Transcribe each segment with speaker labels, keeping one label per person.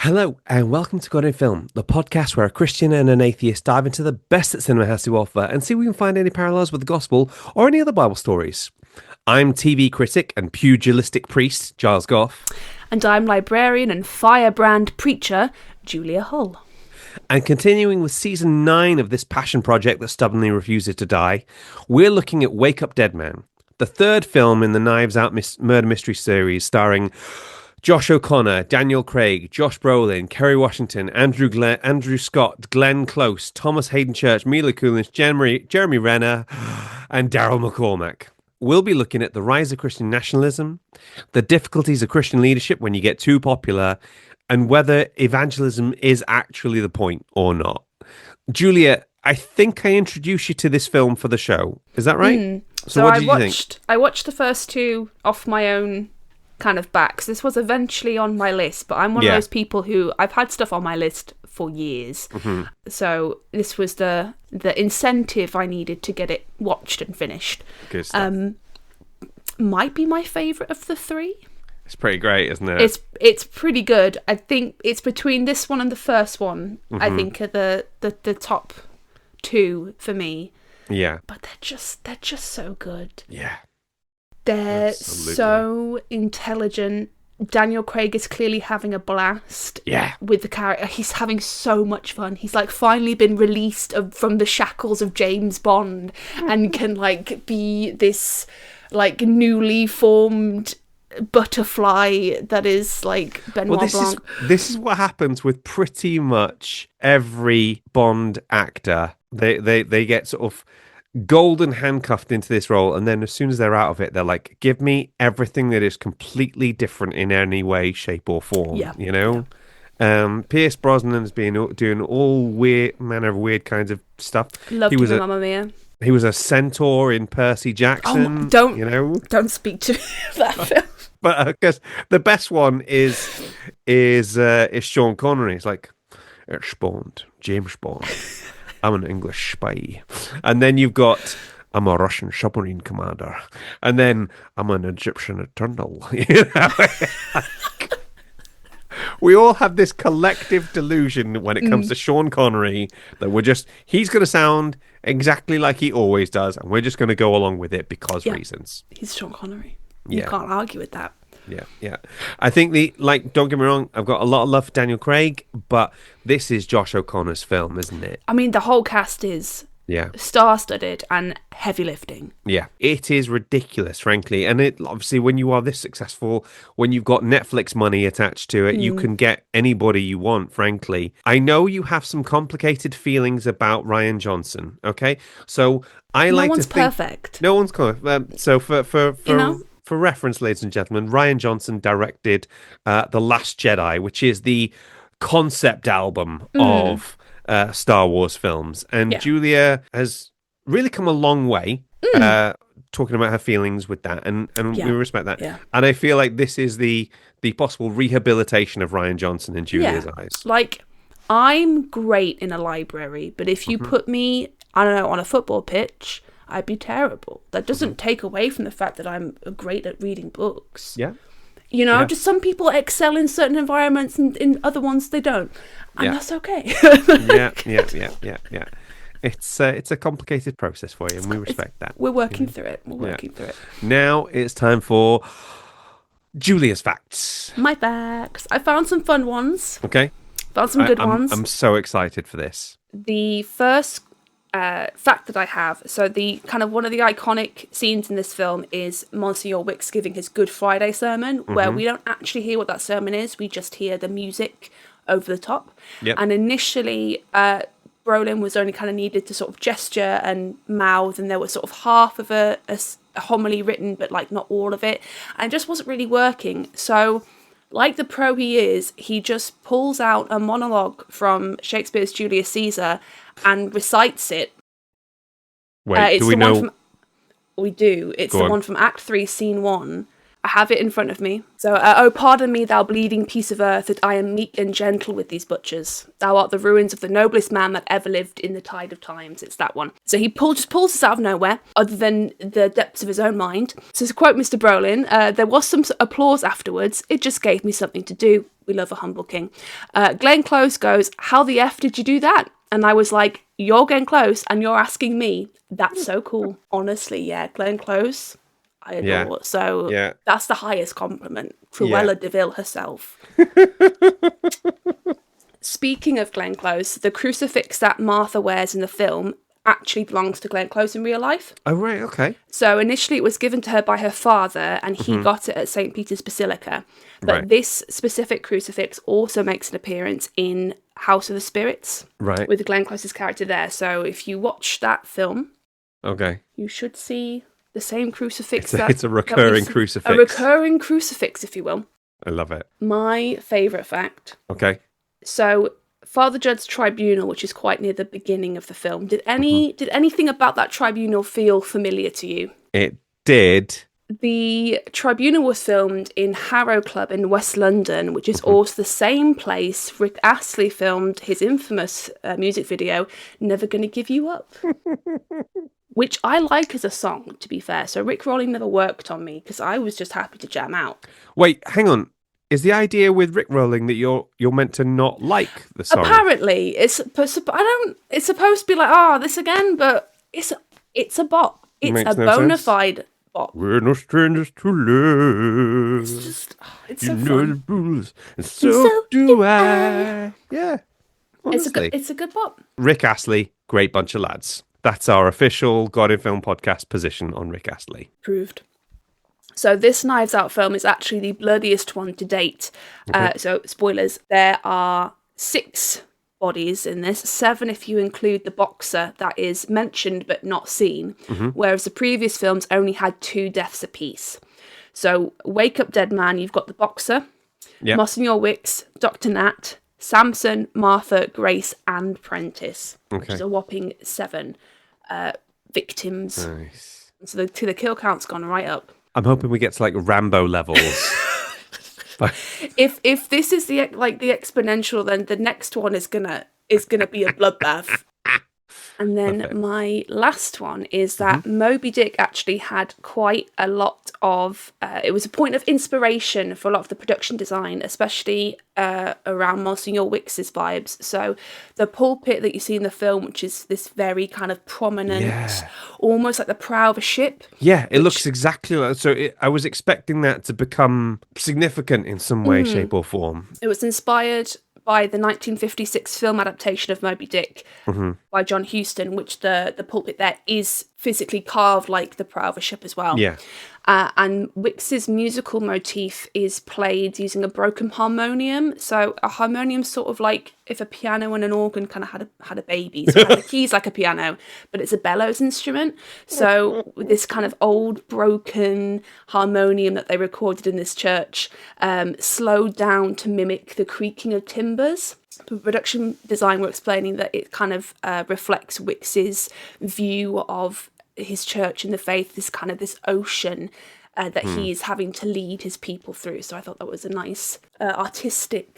Speaker 1: Hello, and welcome to God in Film, the podcast where a Christian and an atheist dive into the best that cinema has to offer and see if we can find any parallels with the gospel or any other Bible stories. I'm TV critic and pugilistic priest, Giles Goff.
Speaker 2: And I'm librarian and firebrand preacher, Julia Hull.
Speaker 1: And continuing with season 9 of this passion project that stubbornly refuses to die, we're looking at Wake Up Dead Man, the third film in the Knives Out murder mystery series starring Josh O'Connor, Daniel Craig, Josh Brolin, Kerry Washington, Andrew Scott, Glenn Close, Thomas Hayden Church, Mila Kunis, Jeremy Renner, and Daryl McCormack. We'll be looking at the rise of Christian nationalism, the difficulties of Christian leadership when you get too popular, and whether evangelism is actually the point or not. Julia, I think I introduced you to this film for the show. Is that right?
Speaker 2: So
Speaker 1: what did you think?
Speaker 2: I watched the first two off my own kind of back. So this was eventually on my list, but I'm one of those people who I've had stuff on my list for years. Mm-hmm. So this was the incentive I needed to get it watched and finished.
Speaker 1: Good stuff.
Speaker 2: Might be my favourite of the three.
Speaker 1: It's pretty great, isn't it?
Speaker 2: It's pretty good. I think it's between this one and the first one. Mm-hmm. I think are the top two for me.
Speaker 1: Yeah.
Speaker 2: But they're just so good.
Speaker 1: Yeah.
Speaker 2: They're
Speaker 1: Absolutely.
Speaker 2: so intelligent. Daniel Craig is clearly having a blast with the character. He's having so much fun. He's like finally been released from the shackles of James Bond and can like be this like newly formed butterfly that is like Benoit Blanc.
Speaker 1: This is what happens with pretty much every Bond actor. They get sort of golden handcuffed into this role, and then as soon as they're out of it, they're like, give me everything that is completely different in any way, shape or form. You know? Pierce Brosnan has been doing all manner of weird kinds of stuff.
Speaker 2: Loved him in Mamma Mia.
Speaker 1: He was a centaur in Percy Jackson.
Speaker 2: Don't speak to me about that film.
Speaker 1: But I guess the best one is Sean Connery. It's like, it's Bond, James Bond. I'm an English spy. And then you've got, I'm a Russian submarine commander. And then I'm an Egyptian eternal. You know? We all have this collective delusion when it comes to Sean Connery that he's going to sound exactly like he always does. And we're just going to go along with it because reasons.
Speaker 2: He's Sean Connery. You can't argue with that.
Speaker 1: Yeah. I think don't get me wrong, I've got a lot of love for Daniel Craig, but this is Josh O'Connor's film, isn't it?
Speaker 2: I mean, the whole cast is star-studded and heavy lifting. Yeah,
Speaker 1: it is ridiculous, frankly. And it obviously, when you are this successful, when you've got Netflix money attached to it, you can get anybody you want, frankly. I know you have some complicated feelings about Rian Johnson, okay? So I like to think...
Speaker 2: No one's perfect.
Speaker 1: No one's perfect. So for you know? For reference, ladies and gentlemen, Rian Johnson directed The Last Jedi, which is the concept album of Star Wars films. And Julia has really come a long way talking about her feelings with that. And we respect that. Yeah. And I feel like this is the possible rehabilitation of Rian Johnson in Julia's eyes.
Speaker 2: Like, I'm great in a library, but if you put me, I don't know, on a football pitch... I'd be terrible. That doesn't take away from the fact that I'm great at reading books.
Speaker 1: Yeah.
Speaker 2: You know, just some people excel in certain environments and in other ones they don't. And that's okay.
Speaker 1: Yeah. It's a complicated process for you, and we respect that.
Speaker 2: We're working through it. We're working through it.
Speaker 1: Now it's time for Julia's facts.
Speaker 2: My facts. I found some fun ones.
Speaker 1: Okay.
Speaker 2: Found some good ones.
Speaker 1: I'm so excited for this.
Speaker 2: The first fact that I have, so the kind of one of the iconic scenes in this film is Monsignor Wicks giving his Good Friday sermon, where we don't actually hear what that sermon is, we just hear the music over the top. And initially Brolin was only kind of needed to sort of gesture and mouth, and there was sort of half of a homily written, but like not all of it, and it just wasn't really working. So like the pro he is, he just pulls out a monologue from Shakespeare's Julius Caesar and recites it.
Speaker 1: Wait, do we know?
Speaker 2: We do. It's the one from Act 3, Scene 1. I I have it in front of me. So, oh, pardon me, thou bleeding piece of earth, that I am meek and gentle with these butchers. Thou art the ruins of the noblest man that ever lived in the tide of times. It's that one. So he just pulls this out of nowhere, other than the depths of his own mind. So to quote Mr. Brolin, there was some applause afterwards. It just gave me something to do. We love a humble king. Glenn Close goes, how the F did you do that? And I was like, you're Glenn Close and you're asking me. That's so cool. Honestly, yeah, Glenn Close. I adore.
Speaker 1: Yeah.
Speaker 2: So that's the highest compliment. Cruella de Vil herself. Speaking of Glenn Close, the crucifix that Martha wears in the film actually belongs to Glenn Close in real life.
Speaker 1: Oh, right, okay.
Speaker 2: So initially it was given to her by her father, and he got it at St. Peter's Basilica. But this specific crucifix also makes an appearance in House of the Spirits.
Speaker 1: Right.
Speaker 2: With Glenn Close's character there. So if you watch that film, you should see the same crucifix.
Speaker 1: It's a recurring crucifix.
Speaker 2: A recurring crucifix, if you will.
Speaker 1: I love it.
Speaker 2: My favourite fact.
Speaker 1: Okay.
Speaker 2: So, Father Judd's tribunal, which is quite near the beginning of the film, did anything about that tribunal feel familiar to you?
Speaker 1: It did.
Speaker 2: The tribunal was filmed in Harrow Club in West London, which is also the same place Rick Astley filmed his infamous music video, Never Gonna Give You Up. Which I like as a song, to be fair. So Rick Rolling never worked on me because I was just happy to jam out.
Speaker 1: Wait, hang on. Is the idea with Rick Rolling that you're meant to not like the song?
Speaker 2: Apparently, it's supposed to be like, this again, but it's a bop. It's a bona fide bop.
Speaker 1: We're no strangers to love.
Speaker 2: It's just, it's so
Speaker 1: you know
Speaker 2: fun.
Speaker 1: the blues, and so do I. Yeah, honestly.
Speaker 2: It's a good bop.
Speaker 1: Rick Astley, great bunch of lads. That's our official God in Film podcast position on Rick Astley.
Speaker 2: Proved. So this Knives Out film is actually the bloodiest one to date.
Speaker 1: Okay.
Speaker 2: So spoilers, there are 6 bodies in this, 7 if you include the boxer that is mentioned but not seen, whereas the previous films only had 2 deaths apiece. So Wake Up Dead Man, you've got the boxer, Monsignor Wicks, Dr. Nat, Samson, Martha, Grace, and Prentice, which is a whopping 7 victims.
Speaker 1: Nice.
Speaker 2: So the kill count's gone right up.
Speaker 1: I'm hoping we get to like Rambo levels.
Speaker 2: If this is the exponential, then the next one is gonna be a bloodbath. And then my last one is that Moby Dick actually had quite a lot of... it was a point of inspiration for a lot of the production design, especially around Monsignor Wicks's vibes. So the pulpit that you see in the film, which is this very kind of prominent, almost like the prow of a ship. Yeah,
Speaker 1: it looks exactly like... So I was expecting that to become significant in some way, shape or form.
Speaker 2: It was inspired by the 1956 film adaptation of Moby Dick by John Huston, which the pulpit there is physically carved like the prow of a ship as well.
Speaker 1: Yeah.
Speaker 2: And Wicks's musical motif is played using a broken harmonium. So a harmonium sort of like if a piano and an organ kind of had a baby. So it has the keys like a piano, but it's a bellows instrument. So this kind of old broken harmonium that they recorded in this church slowed down to mimic the creaking of timbers. The production design were explaining that it kind of reflects Wicks's view of his church and the faith, this ocean that he is having to lead his people through. So I thought that was a nice artistic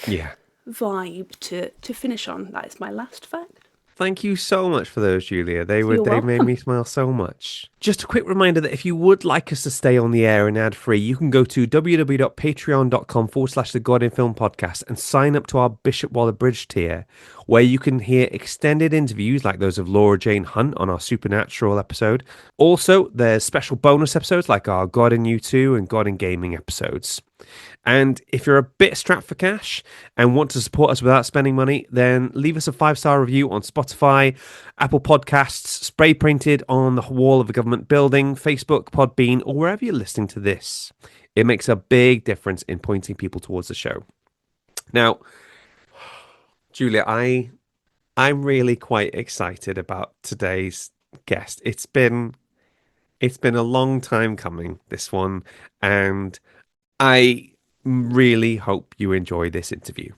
Speaker 2: vibe to finish on. That is my last fact.
Speaker 1: Thank you so much for those, Julia. They made me smile so much. Just a quick reminder that if you would like us to stay on the air and ad-free, you can go to www.patreon.com/the God in Film podcast and sign up to our Bishop Waller-Bridge tier, where you can hear extended interviews like those of Laura Jane Hunt on our Supernatural episode. Also, there's special bonus episodes like our God in You 2 and God in Gaming episodes. And if you're a bit strapped for cash and want to support us without spending money, then leave us a 5-star review on Spotify, Apple Podcasts, spray printed on the wall of a government building, Facebook, Podbean, or wherever you're listening to this. It makes a big difference in pointing people towards the show. Now, Julia, I'm really quite excited about today's guest. It's been a long time coming, this one, and I really hope you enjoy this interview.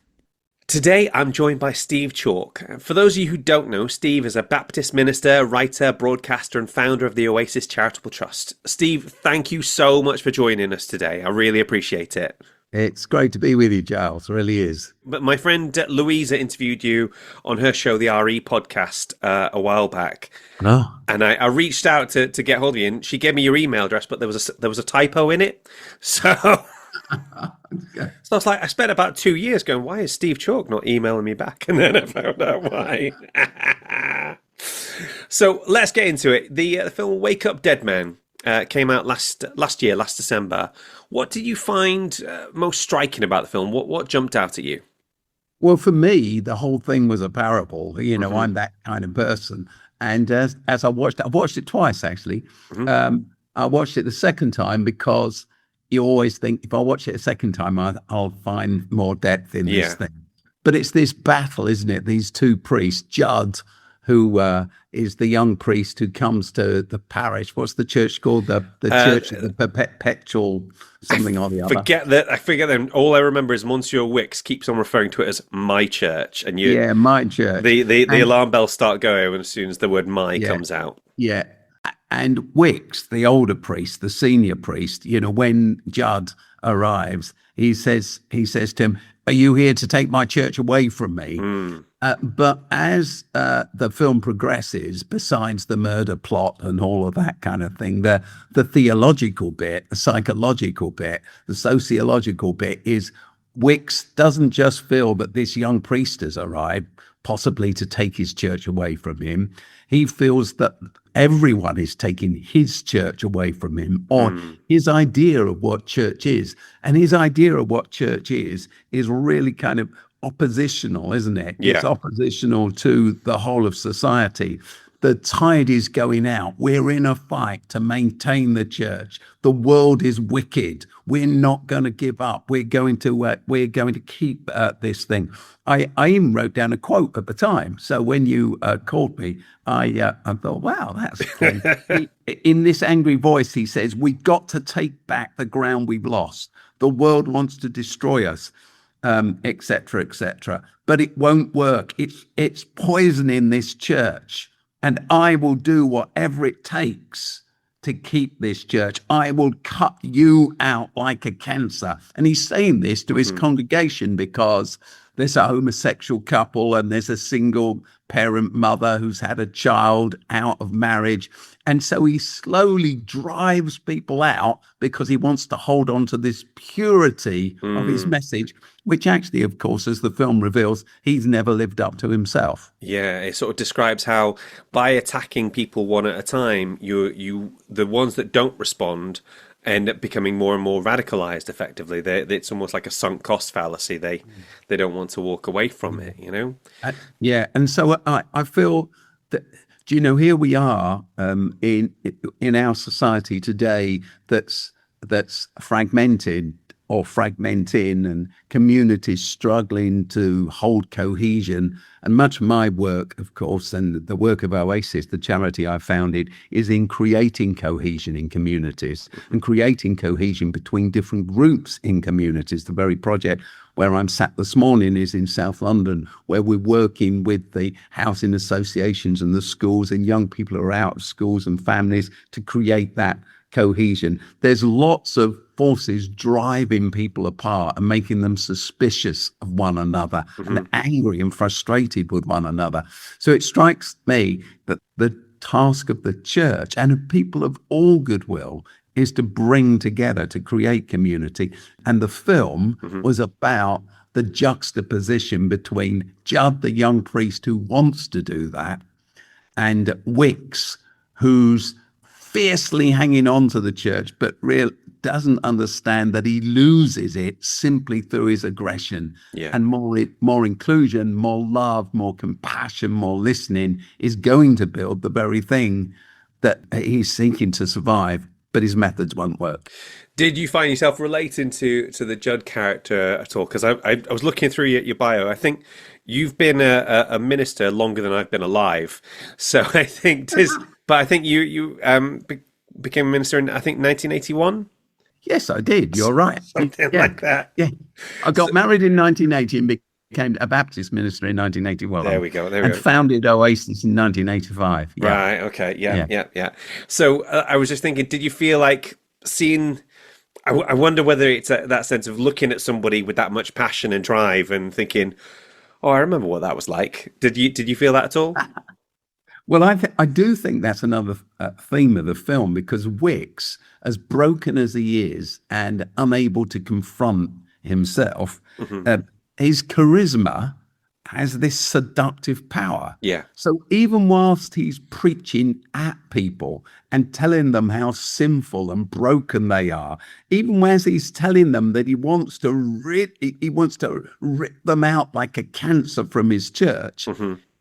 Speaker 1: Today, I'm joined by Steve Chalke. For those of you who don't know, Steve is a Baptist minister, writer, broadcaster, and founder of the Oasis Charitable Trust. Steve, thank you so much for joining us today. I really appreciate it.
Speaker 3: It's great to be with you, Giles. It really is.
Speaker 1: But my friend Louisa interviewed you on her show, the RE podcast, a while back.
Speaker 3: Oh.
Speaker 1: And I reached out to get hold of you, and she gave me your email address, but there was a typo in it. So, so I was like, I spent about 2 years going, why is Steve Chalke not emailing me back? And then I found out why. So let's get into it. The film Wake Up Dead Man came out last December. What did you find most striking about the film? What jumped out at you?
Speaker 3: Well, for me, the whole thing was a parable. You know, I'm that kind of person. And as I watched it twice, actually. I watched it the second time because you always think, if I watch it a second time, I'll find more depth in this thing. But it's this battle, isn't it? These two priests, Judd, who is the young priest who comes to the parish. What's the church called? The Church of the Perpetual something or the other.
Speaker 1: I forget them. All I remember is Monsieur Wicks keeps on referring to it as my church, and
Speaker 3: my church.
Speaker 1: The alarm bells start going as soon as the word "my" comes out.
Speaker 3: Yeah, and Wicks, the older priest, the senior priest, you know, when Judd arrives, he says to him, "Are you here to take my church away from me?" But as the film progresses, besides the murder plot and all of that kind of thing, the theological bit, the psychological bit, the sociological bit is Wicks doesn't just feel that this young priest has arrived, possibly to take his church away from him. He feels that everyone is taking his church away from him, or his idea of what church is. And his idea of what church is really kind of oppositional, isn't it?
Speaker 1: Yeah.
Speaker 3: It's oppositional to the whole of society. The tide is going out. We're in a fight to maintain the church. The world is wicked. We're not going to give up. We're going to keep this thing. I even wrote down a quote at the time. So when you called me, I thought, wow, that's great. In this angry voice, he says, "We've got to take back the ground we've lost. The world wants to destroy us." Etc., etc. But it won't work. It's poisoning this church, and I will do whatever it takes to keep this church. I will cut you out like a cancer. And he's saying this to his congregation because there's a homosexual couple and there's a single parent mother who's had a child out of marriage. And so he slowly drives people out because he wants to hold on to this purity of his message, which actually, of course, as the film reveals, he's never lived up to himself.
Speaker 1: Yeah, it sort of describes how by attacking people one at a time, the ones that don't respond end up becoming more and more radicalized. Effectively, it's almost like a sunk cost fallacy. They don't want to walk away from it, you know.
Speaker 3: And so I feel that, do you know, here we are in our society today that's fragmented or fragmenting, and communities struggling to hold cohesion. And much of my work, of course, and the work of Oasis, the charity I founded, is in creating cohesion in communities and creating cohesion between different groups in communities. The very project where I'm sat this morning is in South London, where we're working with the housing associations and the schools and young people who are out of schools and families to create that cohesion. There's lots of forces driving people apart and making them suspicious of one another and angry and frustrated with one another. So it strikes me that the task of the church and of people of all goodwill is to bring together, to create community. And the film was about the juxtaposition between Judd, the young priest who wants to do that, and Wicks, who's fiercely hanging on to the church, but doesn't understand that he loses it simply through his aggression. And more inclusion, more love, more compassion, more listening is going to build the very thing that he's seeking to survive, but his methods won't work.
Speaker 1: Did you find yourself relating to the Judd character at all? Because I was looking through your bio. I think you've been a minister longer than I've been alive. So I think but I think you became a minister in, I think, 1981.
Speaker 3: Yes, I did. You're right.
Speaker 1: Something like that.
Speaker 3: Yeah, I got married in 1980 and became a Baptist minister in 1981.
Speaker 1: There we go.
Speaker 3: And founded Oasis in 1985. Yeah.
Speaker 1: Right. Okay. Yeah. So I was just thinking, did you feel like seeing? I wonder whether it's that sense of looking at somebody with that much passion and drive and thinking, "Oh, I remember what that was like." Did you feel that at all?
Speaker 3: Well, I do think that's another theme of the film, because Wicks, as broken as he is and unable to confront himself, his charisma has this seductive power.
Speaker 1: Yeah.
Speaker 3: So even whilst he's preaching at people and telling them how sinful and broken they are, even as he's telling them that he wants to rip them out like a cancer from his church,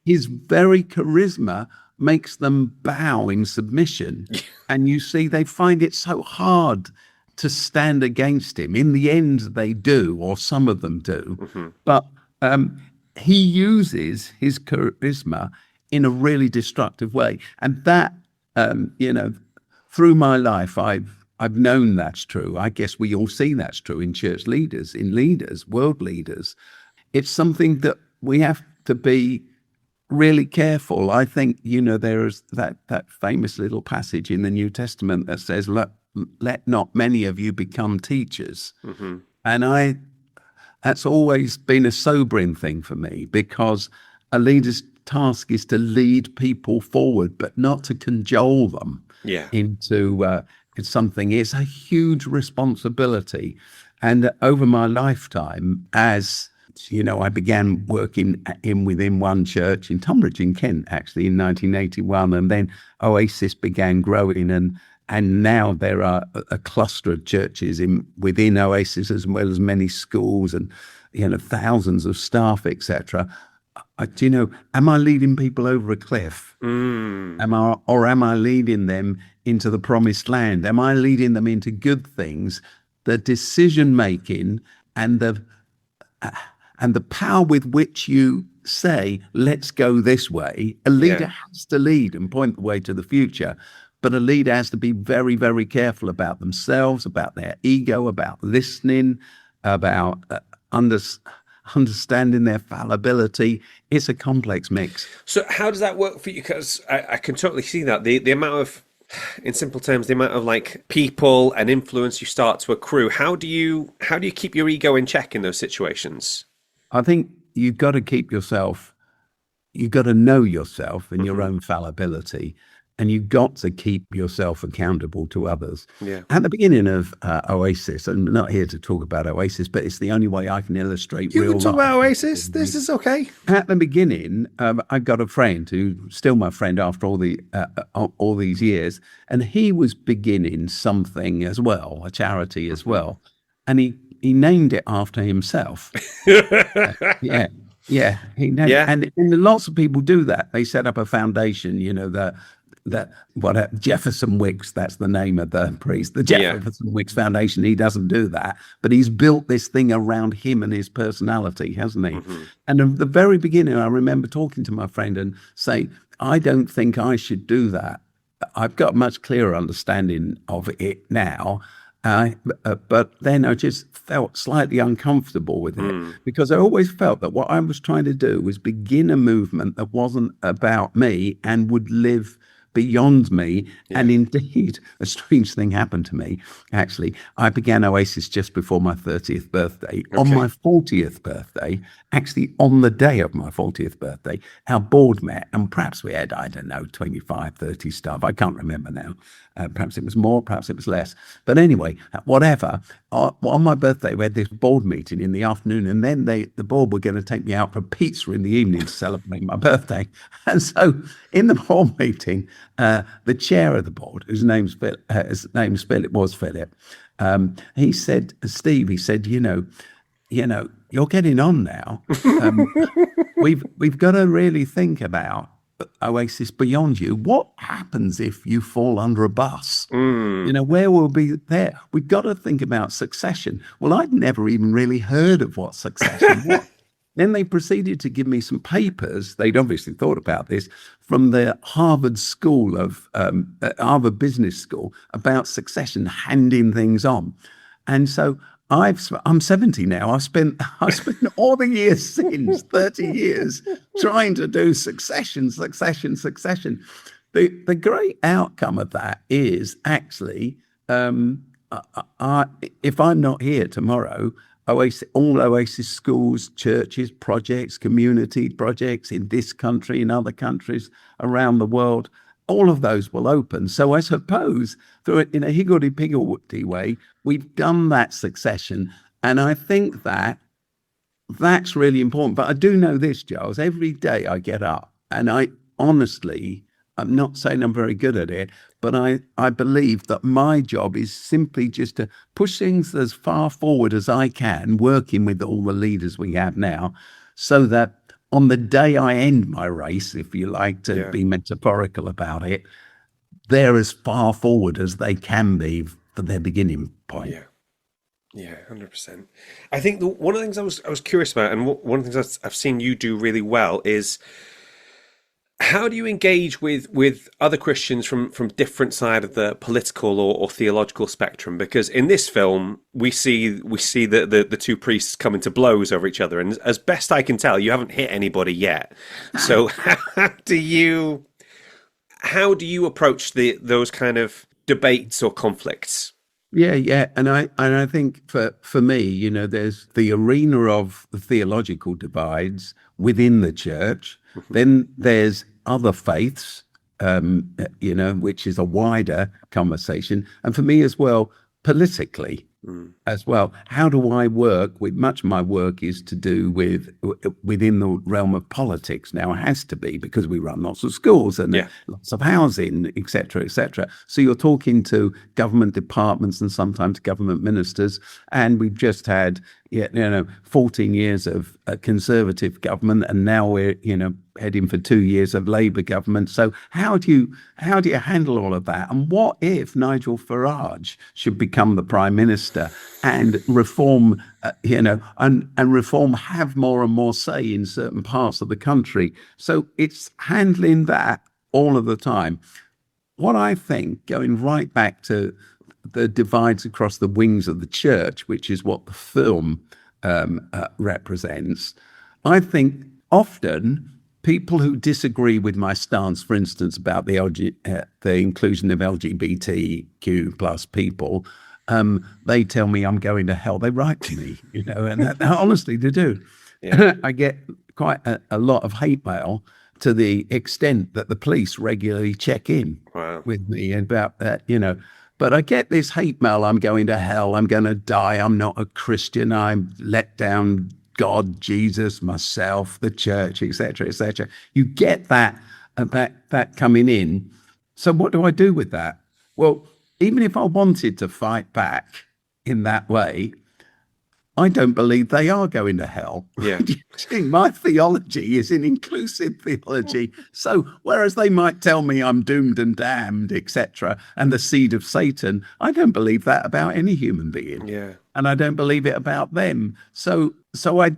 Speaker 3: his very charisma makes them bow in submission. And you see, they find it so hard to stand against him. In the end, they do, or some of them do. But he uses his charisma in a really destructive way. And that, through my life, I've known that's true. I guess we all see that's true in church leaders, in leaders, world leaders. It's something that we have to be really careful. I think, there's that famous little passage in the New Testament that says, let not many of you become teachers. And that's always been a sobering thing for me, because a leader's task is to lead people forward, but not to cajole them into something. It's a huge responsibility. And over my lifetime, as I began working within one church in Tonbridge in Kent, actually, in 1981, and then Oasis began growing, and now there are a cluster of churches within Oasis, as well as many schools and thousands of staff, etc. Am I leading people over a cliff? Am I leading them into the promised land? Am I leading them into good things? The decision making and the power with which you say, let's go this way. A leader has to lead and point the way to the future. But a leader has to be very, very careful about themselves, about their ego, about listening, about understanding their fallibility. It's a complex mix.
Speaker 1: So how does that work for you? Because I can totally see that. The amount of, in simple terms, the amount of like people and influence you start to accrue. How do you keep your ego in check in those situations?
Speaker 3: I think you've got to keep yourself, you've got to know yourself and your own fallibility. And you've got to keep yourself accountable to others. Yeah. At the beginning of Oasis, I'm not here to talk about Oasis, but it's the only way I can illustrate real life. You can talk about
Speaker 1: Oasis. This is okay.
Speaker 3: At the beginning, I've got a friend who's still my friend after all these years, and he was beginning something as well, a charity as well, and he named it after himself. Yeah, he named it. And lots of people do that. They set up a foundation, Jefferson Wicks, that's the name of the priest, the Jefferson Wicks Foundation. He doesn't do that, but he's built this thing around him and his personality, hasn't he? And at the very beginning, I remember talking to my friend and saying, I don't think I should do that. I've got a much clearer understanding of it now. But then I just felt slightly uncomfortable with it, because I always felt that what I was trying to do was begin a movement that wasn't about me and would live beyond me. And indeed, a strange thing happened to me. Actually, I began Oasis just before my 30th birthday. On my 40th birthday, actually on the day of my 40th birthday, our board met, and perhaps we had, 25, 30 staff. I can't remember now. Perhaps it was more, perhaps it was less. But anyway, whatever. On my birthday, we had this board meeting in the afternoon, and then the board were going to take me out for pizza in the evening to celebrate my birthday. And so in the board meeting, the chair of the board, whose name's Philip, he said, Steve, you're getting on now. We've got to really think about Oasis beyond you. What happens if you fall under a bus? Where will be there? We've got to think about succession. Well, I'd never even really heard of what succession was. Then they proceeded to give me some papers. They'd obviously thought about this from the Harvard Business School about succession, handing things on. And so I'm 70 now. I spent all the years since 30 years trying to do succession. The great outcome of that is actually, if I'm not here tomorrow, all Oasis schools, churches, projects, community projects in this country, in other countries around the world, all of those will open. So I suppose through it in a higgledy-piggledy way, we've done that succession. And I think that's really important. But I do know this, Giles, every day I get up and I honestly, I'm not saying I'm very good at it, but I believe that my job is simply just to push things as far forward as I can, working with all the leaders we have now, so that on the day I end my race, if you like to be metaphorical about it, they're as far forward as they can be for their beginning point.
Speaker 1: Yeah, 100%. I think one of the things I was curious about, and one of the things I've seen you do really well is, how do you engage with other Christians from different side of the political or theological spectrum? Because in this film, we see the two priests coming to blows over each other, and as best I can tell, you haven't hit anybody yet. So how do you approach those kind of debates or conflicts?
Speaker 3: Yeah, and I think for me, there's the arena of the theological divides within the church. Then there's other faiths, which is a wider conversation. And for me as well, politically as well, how do I work with, much of my work is to do within the realm of politics. Now it has to be, because we run lots of schools and lots of housing, et cetera, et cetera. So you're talking to government departments and sometimes government ministers. And we've just had 14 years of a Conservative government, and now we're heading for 2 years of Labour government. So how do you handle all of that? And what if Nigel Farage should become the Prime Minister and reform, and reform have more and more say in certain parts of the country? So it's handling that all of the time. What I think, going right back to the divides across the wings of the church, which is what the film represents, I think often people who disagree with my stance, for instance, about the inclusion of LGBTQ plus people, they tell me I'm going to hell. They write to me, and honestly, they do. Yeah. I get quite a lot of hate mail, to the extent that the police regularly check in with me about that, But I get this hate mail, I'm going to hell, I'm going to die, I'm not a Christian, I'm let down God, Jesus, myself, the church, etc., etc. You get that coming in. So what do I do with that? Well, even if I wanted to fight back in that way, I don't believe they are going to hell.
Speaker 1: Yeah.
Speaker 3: My theology is an inclusive theology. So whereas they might tell me I'm doomed and damned, etc., and the seed of Satan, I don't believe that about any human being.
Speaker 1: Yeah.
Speaker 3: And I don't believe it about them. So I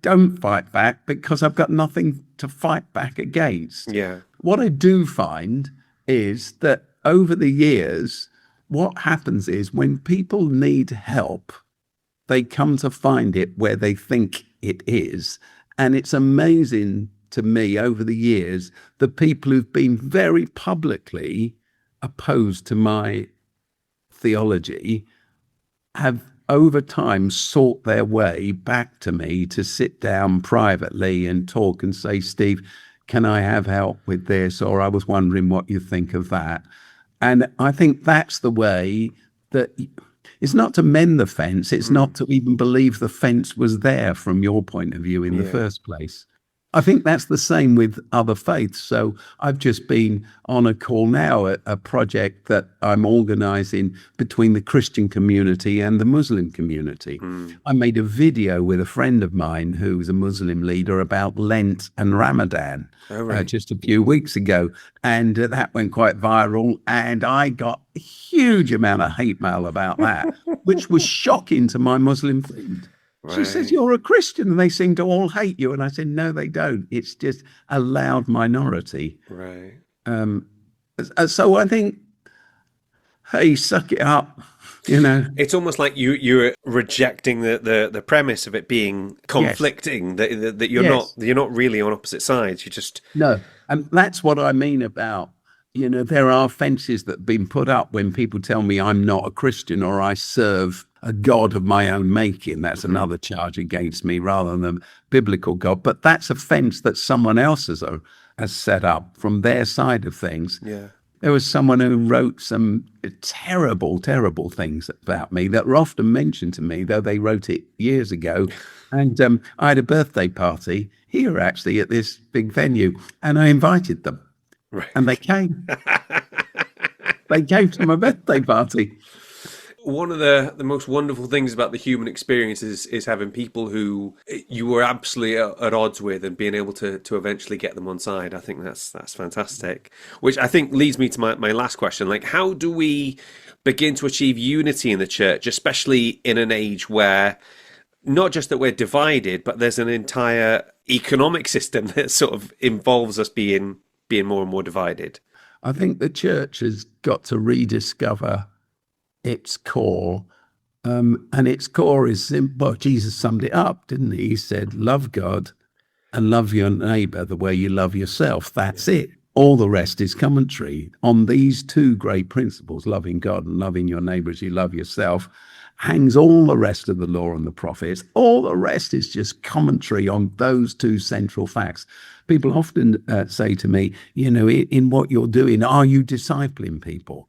Speaker 3: don't fight back, because I've got nothing to fight back against.
Speaker 1: Yeah.
Speaker 3: What I do find is that over the years, what happens is when people need help, they come to find it where they think it is. And it's amazing to me over the years, the people who've been very publicly opposed to my theology have over time sought their way back to me to sit down privately and talk and say, Steve, can I have help with this? Or I was wondering what you think of that. And I think that's the way that... It's not to mend the fence. It's not to even believe the fence was there from your point of view in the first place. I think that's the same with other faiths. So I've just been on a call now, a project that I'm organizing between the Christian community and the Muslim community. I made a video with a friend of mine who's a Muslim leader about Lent and Ramadan just a few weeks ago. And that went quite viral. And I got a huge amount of hate mail about that, which was shocking to my Muslim friend. Right. She says, you're a Christian, and they seem to all hate you. And I said, no, they don't. It's just a loud minority.
Speaker 1: Right.
Speaker 3: So I think, hey, suck it up.
Speaker 1: It's almost like you're rejecting the premise of it being conflicting, that you're not really on opposite sides. You just
Speaker 3: No, and that's what I mean about, there are fences that have been put up when people tell me I'm not a Christian or I serve a God of my own making. That's another charge against me rather than a biblical God. But that's a fence that someone else has set up from their side of things.
Speaker 1: Yeah.
Speaker 3: There was someone who wrote some terrible, terrible things about me that were often mentioned to me, though they wrote it years ago. And I had a birthday party here, actually, at this big venue, and I invited them.
Speaker 1: Right.
Speaker 3: And they came. They came to my birthday party.
Speaker 1: One of the most wonderful things about the human experience is having people who you were absolutely at odds with and being able to eventually get them on side. I think that's fantastic. Which I think leads me to my last question. Like, how do we begin to achieve unity in the church, especially in an age where not just that we're divided, but there's an entire economic system that sort of involves us being more and more divided?
Speaker 3: I think the church has got to rediscover its core, and its core is simple. Well, Jesus summed it up, didn't he? He said, love God and love your neighbor the way you love yourself. That's it. All the rest is commentary on these two great principles, loving God and loving your neighbor as you love yourself, hangs all the rest of the law and the prophets. All the rest is just commentary on those two central facts. People often say to me, in what you're doing, are you discipling people?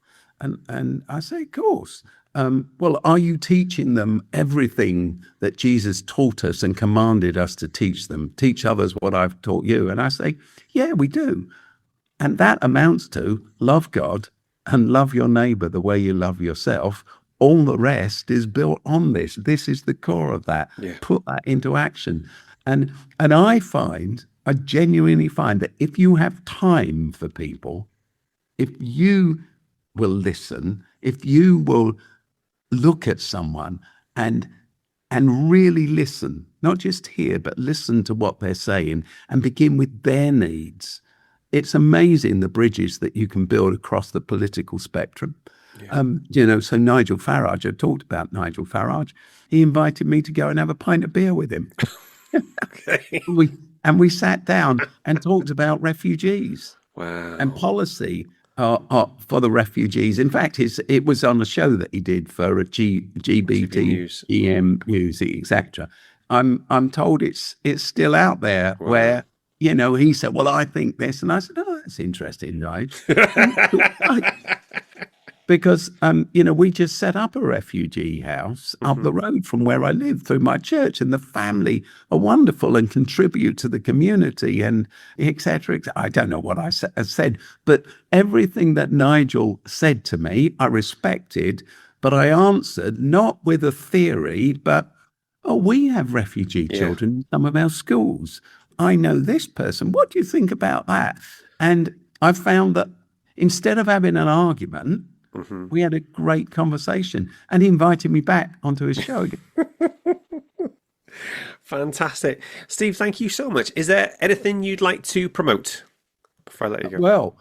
Speaker 3: And I say, of course. Well, are you teaching them everything that Jesus taught us and commanded us to teach them? Teach others what I've taught you. And I say, yeah, we do. And that amounts to love God and love your neighbor the way you love yourself. All the rest is built on this. This is the core of that.
Speaker 1: Yeah.
Speaker 3: Put that into action. And I genuinely find that if you have time for people, if you will listen, if you will look at someone and really listen, not just hear, but listen to what they're saying and begin with their needs. It's amazing the bridges that you can build across the political spectrum. Yeah. So Nigel Farage, I talked about Nigel Farage. He invited me to go and have a pint of beer with him.
Speaker 1: Okay.
Speaker 3: We sat down and talked about refugees.
Speaker 1: Wow.
Speaker 3: And policy for the refugees. In fact, it was on a show that he did for a GBT
Speaker 1: News.
Speaker 3: GM News, etc. I'm told it's still out there.
Speaker 1: Wow.
Speaker 3: Where he said, well, I think this, and I said, oh, that's interesting, right? Because we just set up a refugee house up the road from where I live through my church, and the family are wonderful and contribute to the community and etc. I don't know what I said, but everything that Nigel said to me, I respected, but I answered not with a theory, but we have refugee children in some of our schools. I know this person. What do you think about that? And I found that instead of having an argument, we had a great conversation, and he invited me back onto his show again.
Speaker 1: Fantastic. Steve, thank you so much. Is there anything you'd like to promote before I let you go?
Speaker 3: Well,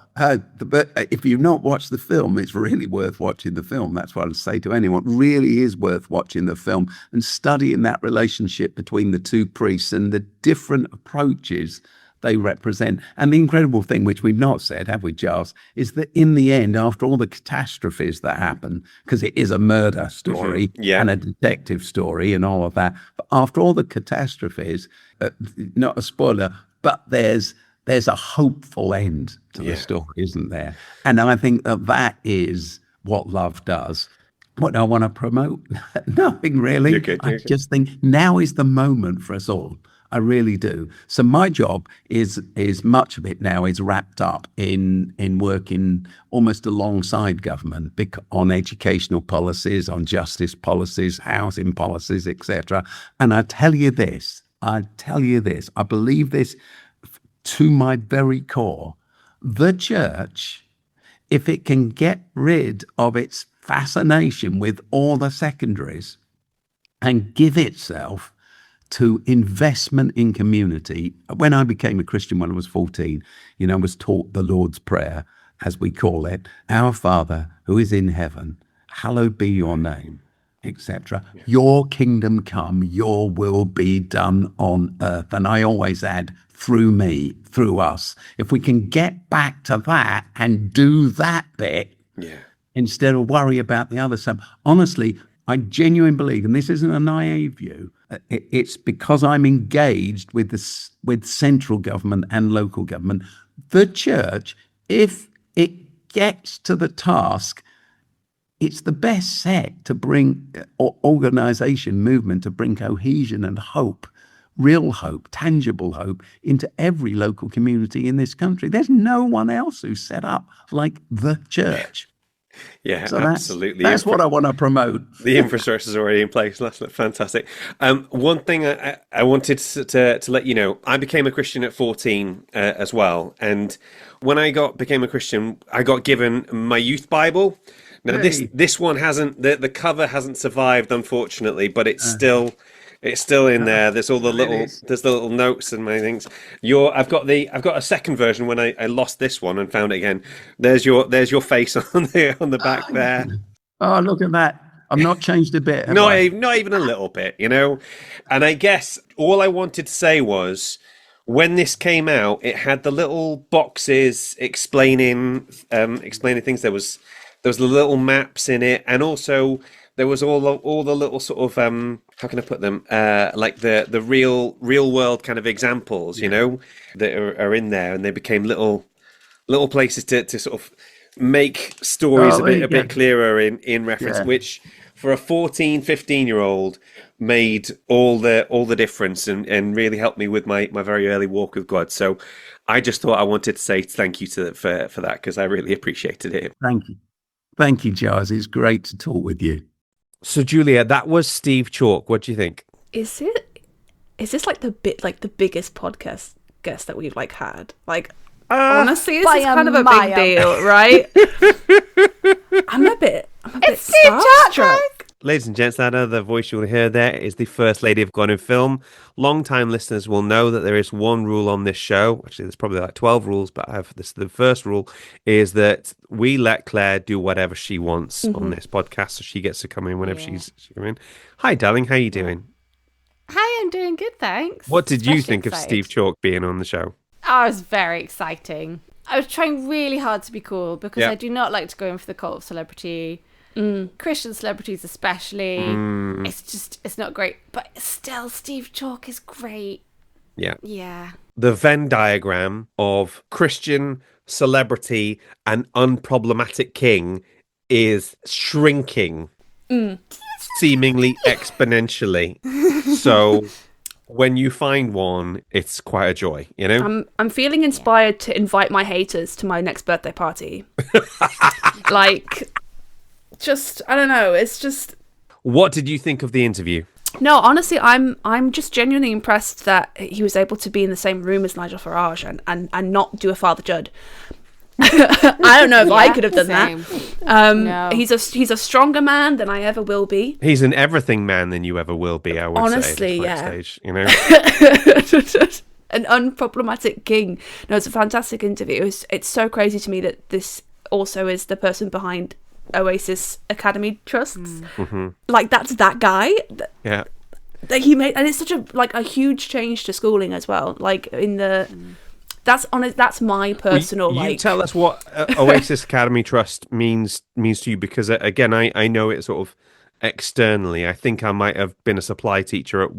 Speaker 3: if you've not watched the film, it's really worth watching the film. That's what I'd say to anyone. It really is worth watching the film and studying that relationship between the two priests and the different approaches they represent. And the incredible thing, which we've not said, have we, Giles, is that in the end, after all the catastrophes that happen, because it is a murder story and a detective story and all of that, but after all the catastrophes, not a spoiler, but there's a hopeful end to the story, isn't there? And I think that is what love does. What do I want to promote? Nothing really.
Speaker 1: You're good.
Speaker 3: I just think now is the moment for us all. I really do. So my job is much of it now is wrapped up in working almost alongside government on educational policies, on justice policies, housing policies, etc. And I tell you this, I believe this to my very core. The church, if it can get rid of its fascination with all the secondaries and give itself to investment in community. When I became a Christian when I was 14, I was taught the Lord's Prayer, as we call it. Our Father, who is in heaven, hallowed be your name, etc. Your kingdom come, your will be done on earth. And I always add, through me, through us. If we can get back to that and do that bit, instead of worry about the other stuff. Honestly, I genuinely believe, and this isn't a naive view, it's because I'm engaged with with central government and local government. The church, if it gets to the task, it's the best set to bring organisation, movement, to bring cohesion and hope, real hope, tangible hope into every local community in this country. There's no one else who's set up like the church.
Speaker 1: Yeah,
Speaker 3: So
Speaker 1: absolutely.
Speaker 3: That's what I want to promote.
Speaker 1: The infrastructure is already in place. That's fantastic. One thing I wanted to let you know, I became a Christian at 14 as well. And when I became a Christian, I got given my youth Bible. Now, this one hasn't, the cover hasn't survived, unfortunately, but it's still in there. There's all the little notes and my things. I've got a second version when I lost this one and found it again. There's your face on the back there.
Speaker 3: Oh, look at that. I'm not changed a bit.
Speaker 1: Not even a little bit, you know. And I guess all I wanted to say was, when this came out, it had the little boxes explaining things. There was the little maps in it, and also there was all the little sort of how can I put them, like the real world kind of examples, you know, that are in there, and they became little places to sort of make stories a bit clearer in reference, which for a 15-year-old made all the difference and really helped me with my very early walk with God. So I just thought I wanted to say thank you for that, because I really appreciated it.
Speaker 3: Thank you, Giles. It's great to talk with you.
Speaker 1: So Julia, that was Steve Chalke. What do you think?
Speaker 2: Is this like the biggest podcast guest that we've had? Honestly, this is kind of a big deal, right? I'm a bit starstruck.
Speaker 1: Ladies and gents, that other voice you'll hear there is the First Lady of God in Film. Long-time listeners will know that there is one rule on this show. Actually, there's probably 12 rules, but the first rule is that we let Claire do whatever she wants on this podcast, so she gets to come in whenever she's in. Hi, darling. How are you doing?
Speaker 4: Hi, I'm doing good, thanks.
Speaker 1: What did you think of Steve Chalke being on the show?
Speaker 4: Oh, it was very exciting. I was trying really hard to be cool because I do not like to go in for the cult of celebrity. Christian celebrities especially. It's not great, but still Steve Chalke is great. Yeah.
Speaker 1: The Venn diagram of Christian celebrity and unproblematic king is shrinking seemingly exponentially. So when you find one, it's quite a joy, you know?
Speaker 2: I'm feeling inspired to invite my haters to my next birthday party. I don't know. It's just.
Speaker 1: What did you think of the interview?
Speaker 2: No, honestly, I'm just genuinely impressed that he was able to be in the same room as Nigel Farage and not do a Father Judd. I don't know if I could have done that. No. He's a stronger man than I ever will be.
Speaker 1: He's an everything man than you ever will be, I would
Speaker 2: honestly,
Speaker 1: say.
Speaker 2: Stage,
Speaker 1: you know?
Speaker 2: An unproblematic king. No, it's a fantastic interview. It's so crazy to me that this also is the person behind Oasis Academy Trusts. That's that guy that he made, and it's such a huge change to schooling as well. That's my personal.
Speaker 1: You tell us what Oasis Academy Trust means to you, because again, I know it sort of externally. I think I might have been a supply teacher at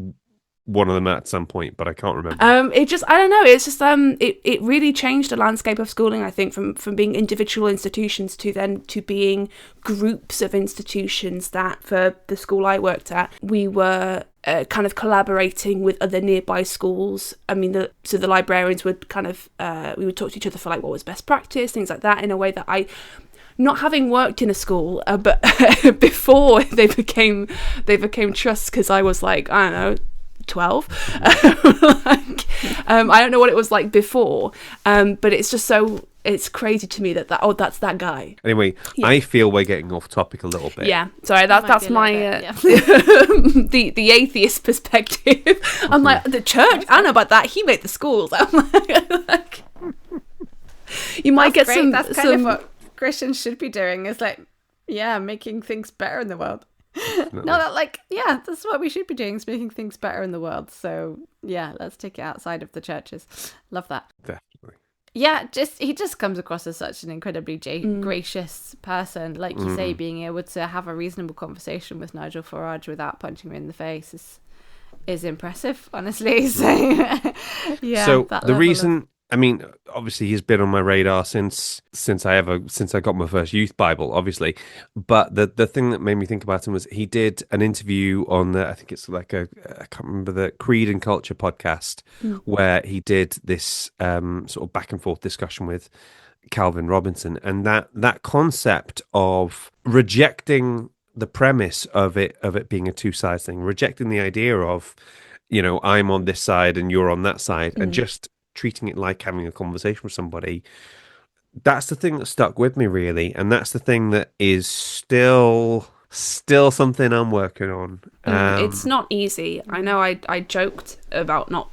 Speaker 1: one of them at some point, but I can't remember.
Speaker 2: I don't know. It's just it really changed the landscape of schooling. I think from being individual institutions to being groups of institutions. That for the school I worked at, we were kind of collaborating with other nearby schools. I mean, the librarians would kind of we would talk to each other for what was best practice, things like that, in a way that I. Not having worked in a school, but before they became trusts, because I was I don't know, 12. I don't know what it was like before, but it's just it's crazy to me that's that guy.
Speaker 1: Anyway, I feel we're getting off topic a little bit.
Speaker 2: Yeah, sorry, that's my the atheist perspective. I'm the church, I know about that, he made the schools. I'm you might get
Speaker 4: great.
Speaker 2: some
Speaker 4: that's kind of what Christians should be doing, is Yeah, making things better in the world.
Speaker 1: Definitely.
Speaker 4: No, that like, yeah, that's what we should be doing, is making things better in the world. So yeah, let's take it outside of the churches. Love that.
Speaker 1: Definitely.
Speaker 4: Yeah, he just comes across as such an incredibly gracious person. Like you say, being able to have a reasonable conversation with Nigel Farage without punching him in the face is impressive, honestly. So yeah.
Speaker 1: So the reason, I mean, obviously he's been on my radar since I got my first youth Bible, obviously. But the thing that made me think about him was he did an interview on I think it's like I can't remember, the Creed and Culture podcast, where he did this sort of back and forth discussion with Calvin Robinson, and that concept of rejecting the premise of it being a two-side thing, rejecting the idea of, I'm on this side and you're on that side, and just treating it like having a conversation with somebody. That's the thing that stuck with me, really, and that's the thing that is still something I'm working on.
Speaker 2: It's not easy. I know I joked about not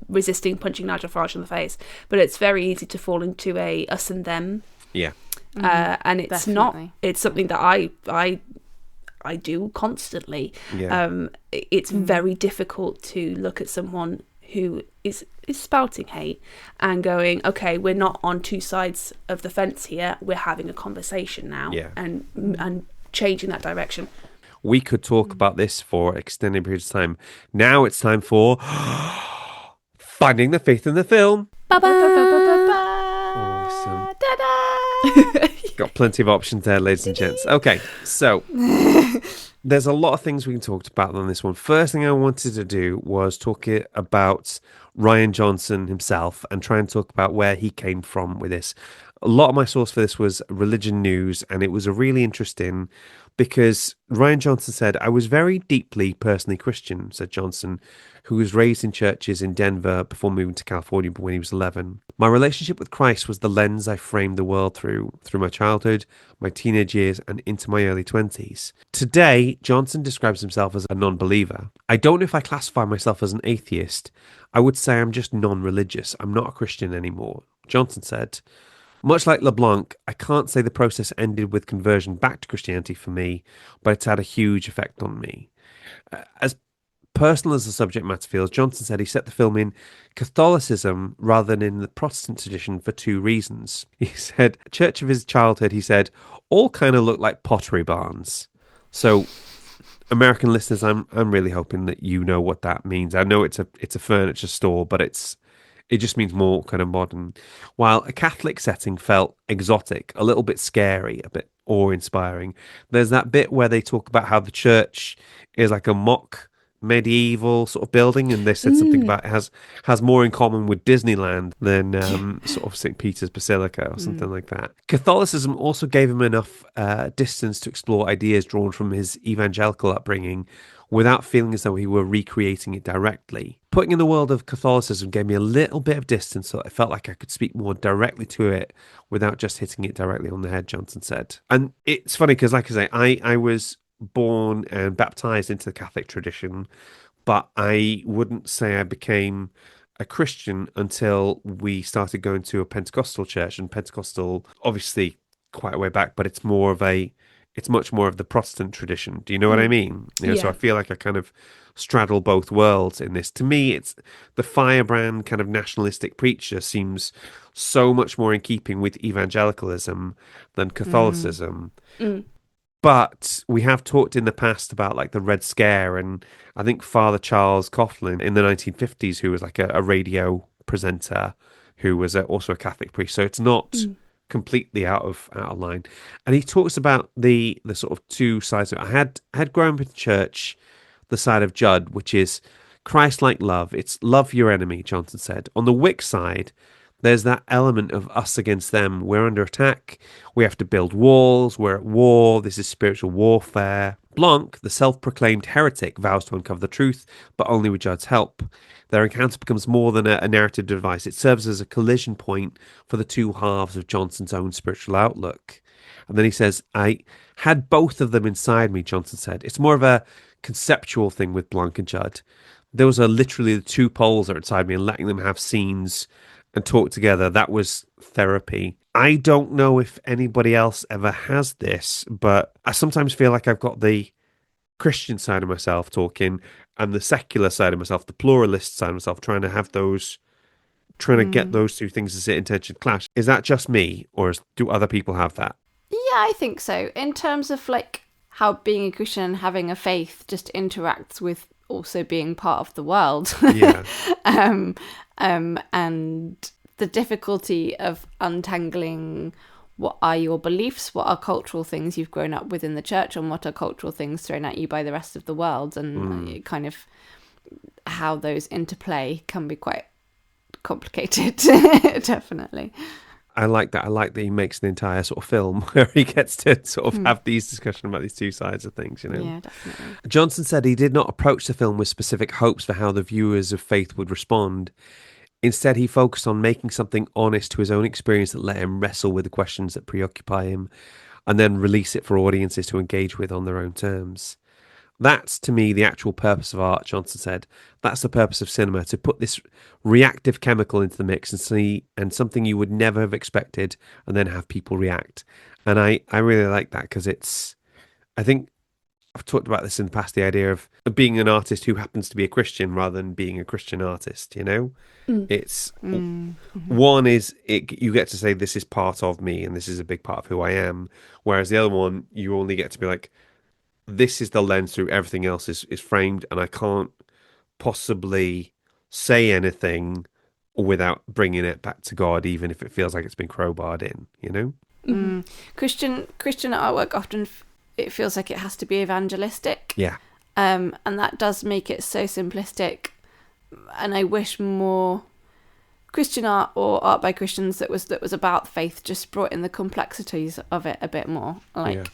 Speaker 2: resisting punching Nigel Farage in the face, but it's very easy to fall into a us and them.
Speaker 1: Yeah.
Speaker 2: And it's
Speaker 4: Definitely.
Speaker 2: not. It's something that I do constantly.
Speaker 1: Yeah.
Speaker 2: It's very difficult to look at someone who is spouting hate and going, okay, we're not on two sides of the fence here. We're having a conversation now, and changing that direction.
Speaker 1: We could talk about this for extended periods of time. Now it's time for Finding the Faith in the Film. Awesome. Got plenty of options there, ladies and gents. Okay, so there's a lot of things we can talk about on this one. First thing I wanted to do was talk about Ryan Johnson himself and try and talk about where he came from with this. A lot of my source for this was Religion News, and it was a really interesting, because Ryan Johnson said, I was very deeply personally Christian, said Johnson, who was raised in churches in Denver before moving to California when he was 11. My relationship with Christ was the lens I framed the world through my childhood, my teenage years, and into my early 20s. Today, Johnson describes himself as a non-believer. I don't know if I classify myself as an atheist. I would say I'm just non-religious. I'm not a Christian anymore. Johnson said, much like LeBlanc, I can't say the process ended with conversion back to Christianity for me, but it's had a huge effect on me. As personal as the subject matter feels, Johnson said he set the film in Catholicism rather than in the Protestant tradition for two reasons. He said, church of his childhood, he said, all kind of look like pottery barns. So, American listeners, I'm really hoping that you know what that means. I know it's a furniture store, but it just means more kind of modern. While a Catholic setting felt exotic, a little bit scary, a bit awe-inspiring, there's that bit where they talk about how the church is like a mock medieval sort of building, and they said something about it has more in common with Disneyland than sort of St. Peter's Basilica or something like that. Catholicism also gave him enough distance to explore ideas drawn from his evangelical upbringing without feeling as though he were recreating it directly. Putting in the world of Catholicism gave me a little bit of distance, so I felt like I could speak more directly to it without just hitting it directly on the head, Johnson said. And it's funny because, like I say, I was born and baptized into the Catholic tradition, but I wouldn't say I became a Christian until we started going to a Pentecostal church. And Pentecostal, obviously, quite a way back, but it's much more of the Protestant tradition. Do you know what I mean? So I feel like I kind of straddle both worlds in this. To me, it's the firebrand kind of nationalistic preacher seems so much more in keeping with evangelicalism than Catholicism. But we have talked in the past about like the Red Scare, and I think Father Charles Coughlin in the 1950s, who was like a radio presenter, who was also a Catholic priest. So it's not completely out of line. And he talks about the sort of two sides of it. I had grown up in church, the side of Judd, which is Christ-like love. It's love your enemy, Johnson said. On the Wick side, there's that element of us against them. We're under attack. We have to build walls. We're at war. This is spiritual warfare. Blanc, the self-proclaimed heretic, vows to uncover the truth, but only with Judd's help. Their encounter becomes more than a narrative device. It serves as a collision point for the two halves of Johnson's own spiritual outlook. And then he says, I had both of them inside me, Johnson said. It's more of a conceptual thing with Blanc and Judd. Those are literally the two poles that are inside me, and letting them have scenes and talk together, that was therapy. I don't know if anybody else ever has this, but I sometimes feel like I've got the Christian side of myself talking and the secular side of myself, the pluralist side of myself, trying to get those two things to sit in tension clash. Is that just me, or do other people have that?
Speaker 4: Yeah, I think so. In terms of like how being a Christian and having a faith just interacts with also being part of the world.
Speaker 1: Yeah.
Speaker 4: And the difficulty of untangling what are your beliefs, what are cultural things you've grown up with in the church, and what are cultural things thrown at you by the rest of the world, and kind of how those interplay can be quite complicated. Definitely.
Speaker 1: I like that. I like that he makes an entire sort of film where he gets to sort of have these discussions about these two sides of things, you know?
Speaker 4: Yeah, definitely.
Speaker 1: Johnson said he did not approach the film with specific hopes for how the viewers of faith would respond. Instead, he focused on making something honest to his own experience that let him wrestle with the questions that preoccupy him and then release it for audiences to engage with on their own terms. That's, to me, the actual purpose of art, Johnson said. That's the purpose of cinema, to put this reactive chemical into the mix and something you would never have expected and then have people react. And I really like that because I think I've talked about this in the past, the idea of being an artist who happens to be a Christian rather than being a Christian artist, you know? It's one is you get to say this is part of me and this is a big part of who I am, whereas the other one you only get to be like, this is the lens through everything else is framed, and I can't possibly say anything without bringing it back to God, even if it feels like it's been crowbarred in, you know?
Speaker 4: Christian artwork often it feels like it has to be evangelistic.
Speaker 1: Yeah.
Speaker 4: And that does make it so simplistic. And I wish more Christian art or art by Christians that was about faith just brought in the complexities of it a bit more. Like,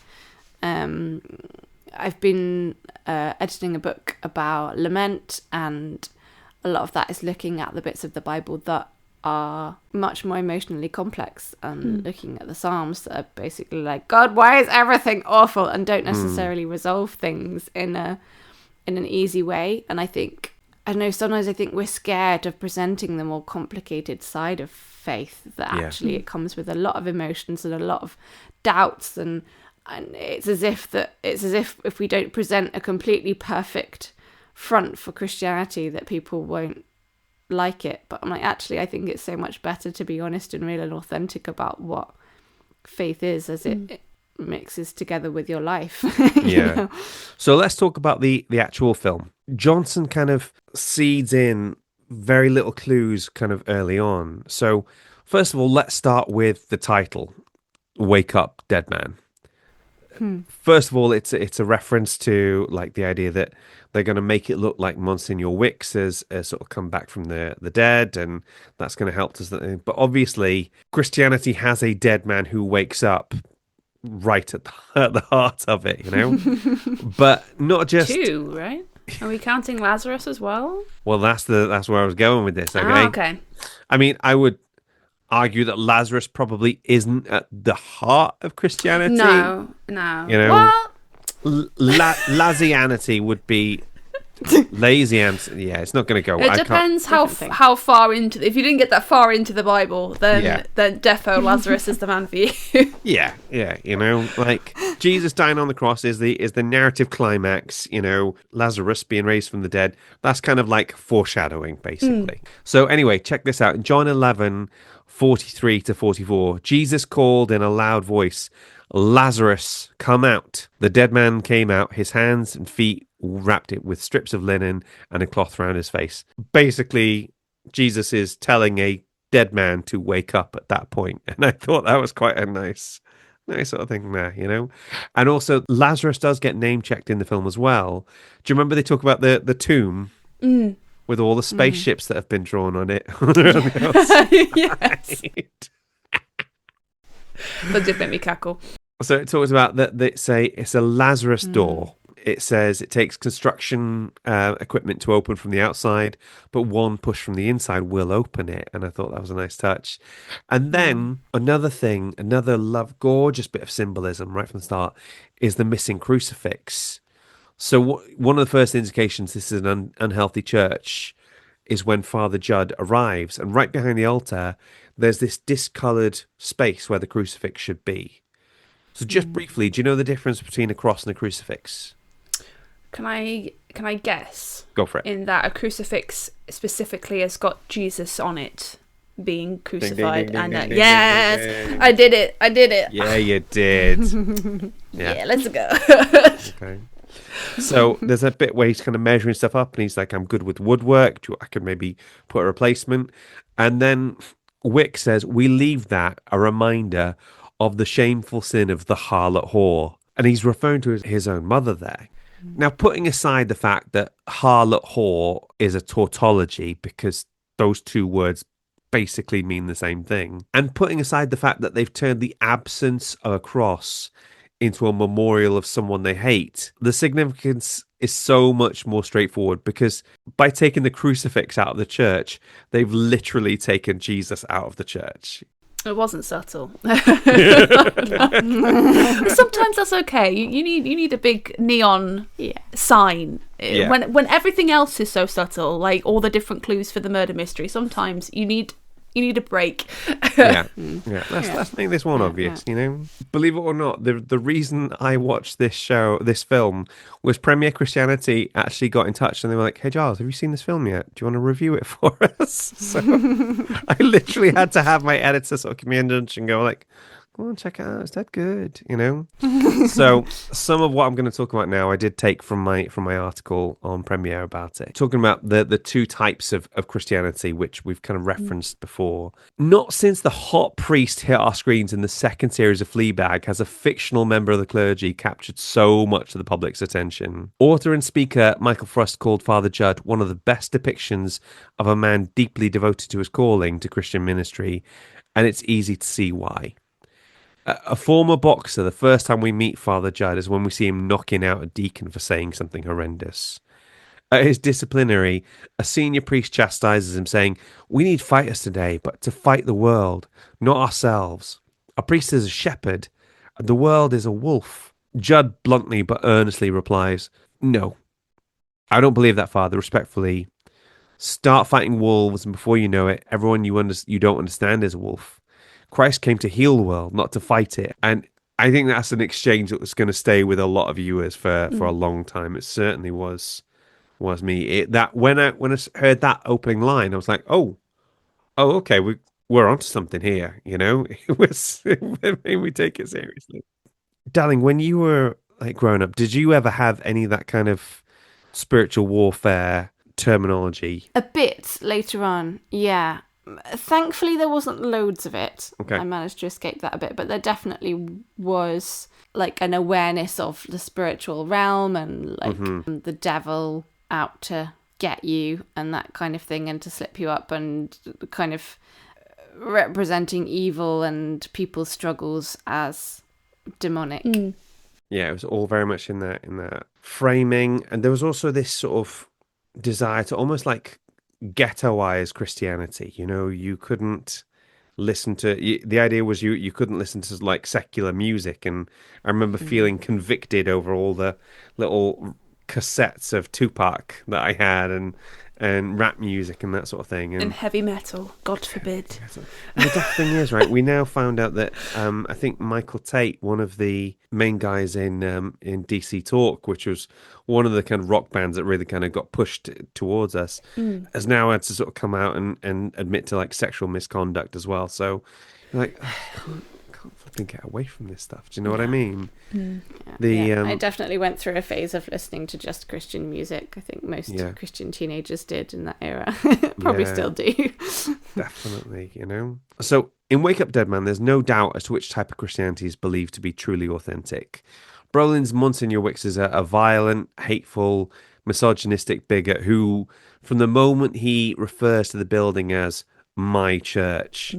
Speaker 4: I've been editing a book about lament, and a lot of that is looking at the bits of the Bible that are much more emotionally complex and looking at the Psalms that are basically like, God, why is everything awful? And don't necessarily resolve things in an easy way. And I know sometimes I think we're scared of presenting the more complicated side of faith, that actually it comes with a lot of emotions and a lot of doubts, and it's as if if we don't present a completely perfect front for Christianity that people won't like it. But I'm like, actually, I think it's so much better to be honest and real and authentic about what faith is as it mixes together with your life. You know?
Speaker 1: So let's talk about the actual film. Johnson kind of seeds in very little clues kind of early on. So first of all, let's start with the title, Wake Up, Dead Man. First of all, it's a reference to like the idea that they're going to make it look like Monsignor Wicks has sort of come back from the dead, and that's going to help us. But obviously, Christianity has a dead man who wakes up right at the heart of it, you know. But not just
Speaker 2: two, right? Are we counting Lazarus as well?
Speaker 1: Well, that's where I was going with this. Okay.
Speaker 2: Okay.
Speaker 1: I mean, I would argue that Lazarus probably isn't at the heart of Christianity.
Speaker 2: No. You
Speaker 1: know,
Speaker 2: well,
Speaker 1: Lazianity would be lazy and it's not going to go.
Speaker 2: It depends how far into. If you didn't get that far into the Bible, then defo Lazarus is the man for you.
Speaker 1: yeah, you know, like Jesus dying on the cross is the narrative climax. You know, Lazarus being raised from the dead. That's kind of like foreshadowing, basically. So anyway, check this out in John 11:43-44. Jesus called in a loud voice, "Lazarus, come out." The dead man came out, his hands and feet wrapped it with strips of linen and a cloth around his face. Basically, Jesus is telling a dead man to wake up at that point. And I thought that was quite a nice sort of thing there, you know? And also, Lazarus does get name-checked in the film as well. Do you remember they talk about the tomb? With all the spaceships that have been drawn on it?
Speaker 2: Yes. That did make me cackle.
Speaker 1: So it talks about that it's a Lazarus door. It says it takes construction equipment to open from the outside, but one push from the inside will open it. And I thought that was a nice touch. And then another gorgeous bit of symbolism right from the start is the missing crucifix. So one of the first indications this is an unhealthy church is when Father Judd arrives, and right behind the altar, there's this discoloured space where the crucifix should be. So just briefly, do you know the difference between a cross and a crucifix?
Speaker 2: Can I guess?
Speaker 1: Go for it.
Speaker 2: In that a crucifix specifically has got Jesus on it being crucified, and yes, I did it.
Speaker 1: Yeah, you did.
Speaker 2: Yeah, let's go.
Speaker 1: Okay. So there's a bit where he's kind of measuring stuff up, and he's like, "I'm good with woodwork. I could maybe put a replacement." And then Wick says, "We leave that a reminder of the shameful sin of the harlot whore," and he's referring to his own mother there. Now, putting aside the fact that harlot whore is a tautology because those two words basically mean the same thing, and putting aside the fact that they've turned the absence of a cross into a memorial of someone they hate, the significance is so much more straightforward, because by taking the crucifix out of the church, they've literally taken Jesus out of the church.
Speaker 2: It wasn't subtle. Sometimes that's okay. You need a big neon sign.
Speaker 1: Yeah.
Speaker 2: When everything else is so subtle, like all the different clues for the murder mystery, sometimes you need a break.
Speaker 1: Let's make this one obvious, you know. Believe it or not, the reason I watched this film, was Premier Christianity actually got in touch, and they were like, "Hey Giles, have you seen this film yet? Do you want to review it for us?" So I literally had to have my editor sort of give me a nudge and go like, "Go on, check it out. It's that good," you know. So some of what I'm going to talk about now, I did take from my article on Premiere about it, talking about the two types of Christianity, which we've kind of referenced before. Not since the hot priest hit our screens in the second series of Fleabag has a fictional member of the clergy captured so much of the public's attention. Author and speaker Michael Frost called Father Judd one of the best depictions of a man deeply devoted to his calling to Christian ministry, and it's easy to see why. A former boxer, the first time we meet Father Judd is when we see him knocking out a deacon for saying something horrendous. At his disciplinary, a senior priest chastises him, saying, "We need fighters today, but to fight the world, not ourselves. A priest is a shepherd, and the world is a wolf." Judd bluntly but earnestly replies, "No, I don't believe that, Father. Respectfully, start fighting wolves, and before you know it, everyone you don't understand is a wolf. Christ came to heal the world, not to fight it." And I think that's an exchange that was going to stay with a lot of viewers for a long time. It certainly was me. When I heard that opening line, I was like, oh, okay, we're onto something here. You know, it made me take it seriously. Darling, when you were like growing up, did you ever have any of that kind of spiritual warfare terminology?
Speaker 4: A bit later on, yeah. Thankfully, there wasn't loads of it.
Speaker 1: Okay.
Speaker 4: I managed to escape that a bit, but there definitely was like an awareness of the spiritual realm and like the devil out to get you and that kind of thing, and to slip you up, and kind of representing evil and people's struggles as demonic.
Speaker 1: Yeah, it was all very much in that framing, and there was also this sort of desire to almost like ghettoize Christianity. You know, you couldn't listen to the idea was you couldn't listen to like secular music, and I remember feeling convicted over all the little cassettes of Tupac that I had, and rap music and that sort of thing,
Speaker 2: and heavy metal, God forbid.
Speaker 1: And the tough thing is, right, we now found out that I think Michael Tate, one of the main guys in DC Talk, which was one of the kind of rock bands that really kind of got pushed towards us, has now had to sort of come out and admit to like sexual misconduct as well. So, like, I can't fucking get away from this stuff. Do you know what I mean?
Speaker 4: I definitely went through a phase of listening to just Christian music. I think most Christian teenagers did in that era. Probably still do.
Speaker 1: Definitely, you know. So in Wake Up Dead Man, there's no doubt as to which type of Christianity is believed to be truly authentic. Brolin's Monsignor Wicks is a violent, hateful, misogynistic bigot who, from the moment he refers to the building as my church,